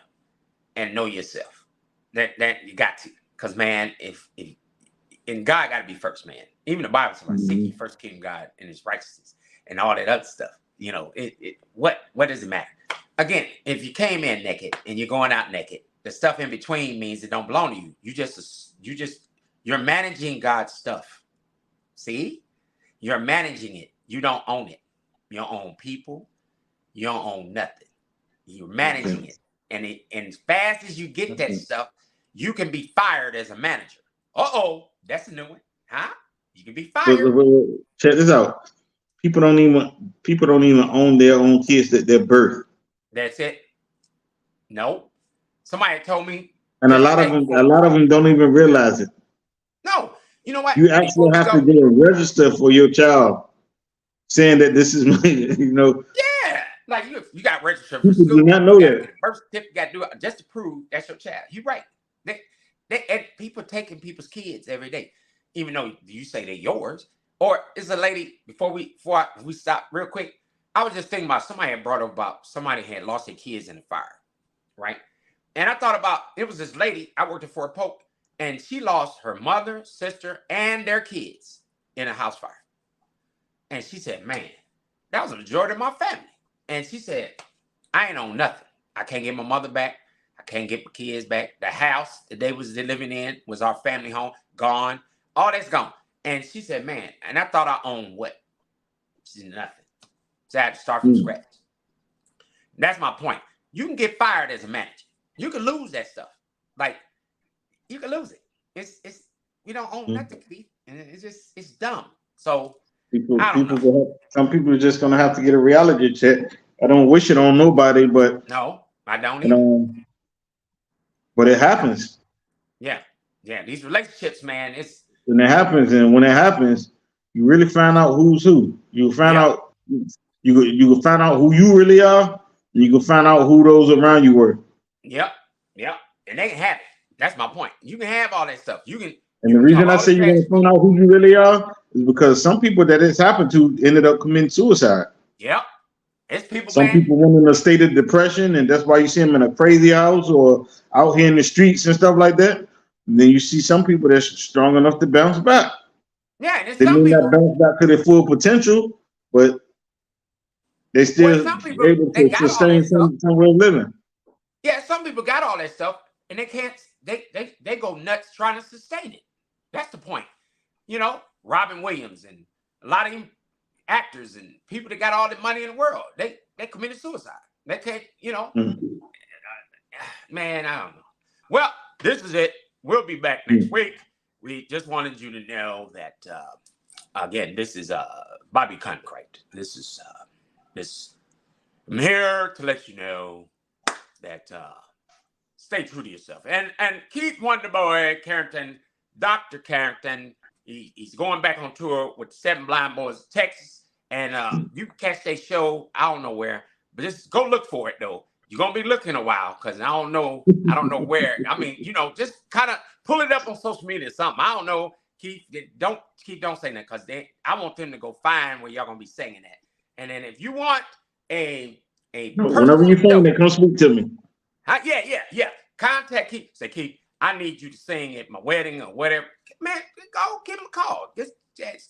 and know yourself. That you got to, because man, if and God got to be first, man. Even the Bible says, like, seek ye first kingdom God and His righteousness and all that other stuff. You know, what does it matter? Again, if you came in naked and you're going out naked, the stuff in between means it don't belong to you. You're managing God's stuff. See, you're managing it. You don't own it. You don't own people. You don't own nothing. You're managing it. And as fast as you get that stuff, you can be fired as a manager. That's a new one. Huh? You can be fired. Check this out. People don't even own their own kids that they're birth. That's it. No. Somebody told me. And a lot of them don't even realize it. No. You know what? You actually have to get a register for your child saying that this is my, Yeah. Like you got registered for people school. do not know that. Birth certificate, got to do it just to prove that's your child. You're right. And people taking people's kids every day, even though you say they're yours. Or is a lady, before we stop real quick, I was just thinking about somebody had brought up about somebody had lost their kids in the fire, right? And I thought about, it was this lady, I worked for a Pope, and she lost her mother, sister, and their kids in a house fire. And she said, man, that was a majority of my family. And she said, I ain't own nothing. I can't get my mother back. I can't get my kids back. The house that they was living in was our family home, gone. All that's gone. And she said, man, and I thought I owned what? She said, nothing. So I had to start from scratch. That's my point. You can get fired as a manager. You can lose that stuff. Like, you can lose it. It's you don't own nothing, Keith. And it's dumb. So some people are just gonna have to get a reality check. I don't wish it on nobody, but no, I don't either. But it happens. Yeah. These relationships, man, when it happens, you really find out who's who. You find out you can find out who you really are, and you can find out who those around you were. Yep. And they can have it. That's my point. You can have all that stuff. And the reason I say you can find out who you really are is because some people that it's happened to ended up committing suicide. Yep. It's people. Some people went in a state of depression, and that's why you see them in a crazy house or out here in the streets and stuff like that. And then you see some people that's strong enough to bounce back. Yeah, and they may not bounce back to their full potential, but they still able to sustain some way of living. Yeah, some people got all that stuff, and they can't. They go nuts trying to sustain it. That's the point. You know, Robin Williams and a lot of them actors and people that got all the money in the world, they committed suicide. They can't, man, I don't know. Well, this is it. We'll be back next week. We just wanted you to know that again, this is Bobby Concrete. I'm here to let you know that stay true to yourself. And Keith Wonderboy Carrington, Dr. Carrington, he's going back on tour with the 7 Blind Boys of Texas. And you can catch their show, I don't know where, but just go look for it though. You're gonna be looking a while because I don't know where. I mean, just kind of pull it up on social media or something. I don't know. Keith, don't say that because I want them to go find where y'all gonna be singing at. And then if you want whenever you phone it, come speak to me. Yeah. Contact Keith. Say, Keith, I need you to sing at my wedding or whatever. Man, go give him a call. Just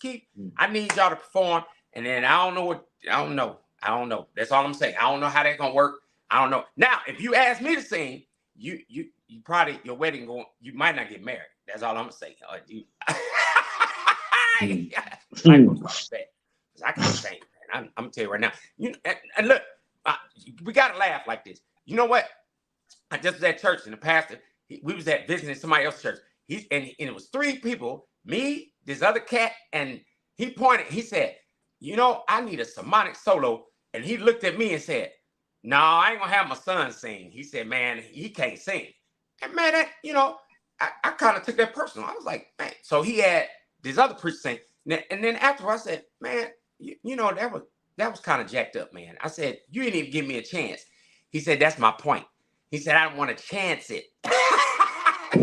Keith, I need y'all to perform. And then I don't know. That's all I'm saying. I don't know how that's gonna work. I don't know. Now, if you ask me to sing, you probably your wedding you might not get married. That's all I'm gonna say. I can't sing, man. I'm gonna tell you right now. And look, we gotta laugh like this. You know what? I just was at church and the pastor. We was at visiting somebody else's church. And it was 3 people, me, this other cat, and he pointed. He said, I need a sermonic solo. And he looked at me and said, no, I ain't gonna have my son sing. He said, man, he can't sing. And man, I kind of took that personal. I was like, man. So he had this other preacher saying, And then after I said, man, you know, that was kind of jacked up, man. I said, you didn't even give me a chance. He said, that's my point. He said, I don't want to chance it.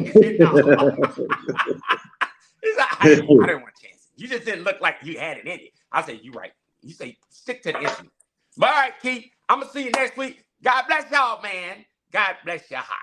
He said, no. He said, I didn't want to chance it. You just didn't look like you had it in you. I said, you're right. You say, stick to the issue. But all right, Keith, I'm going to see you next week. God bless y'all, man. God bless your heart.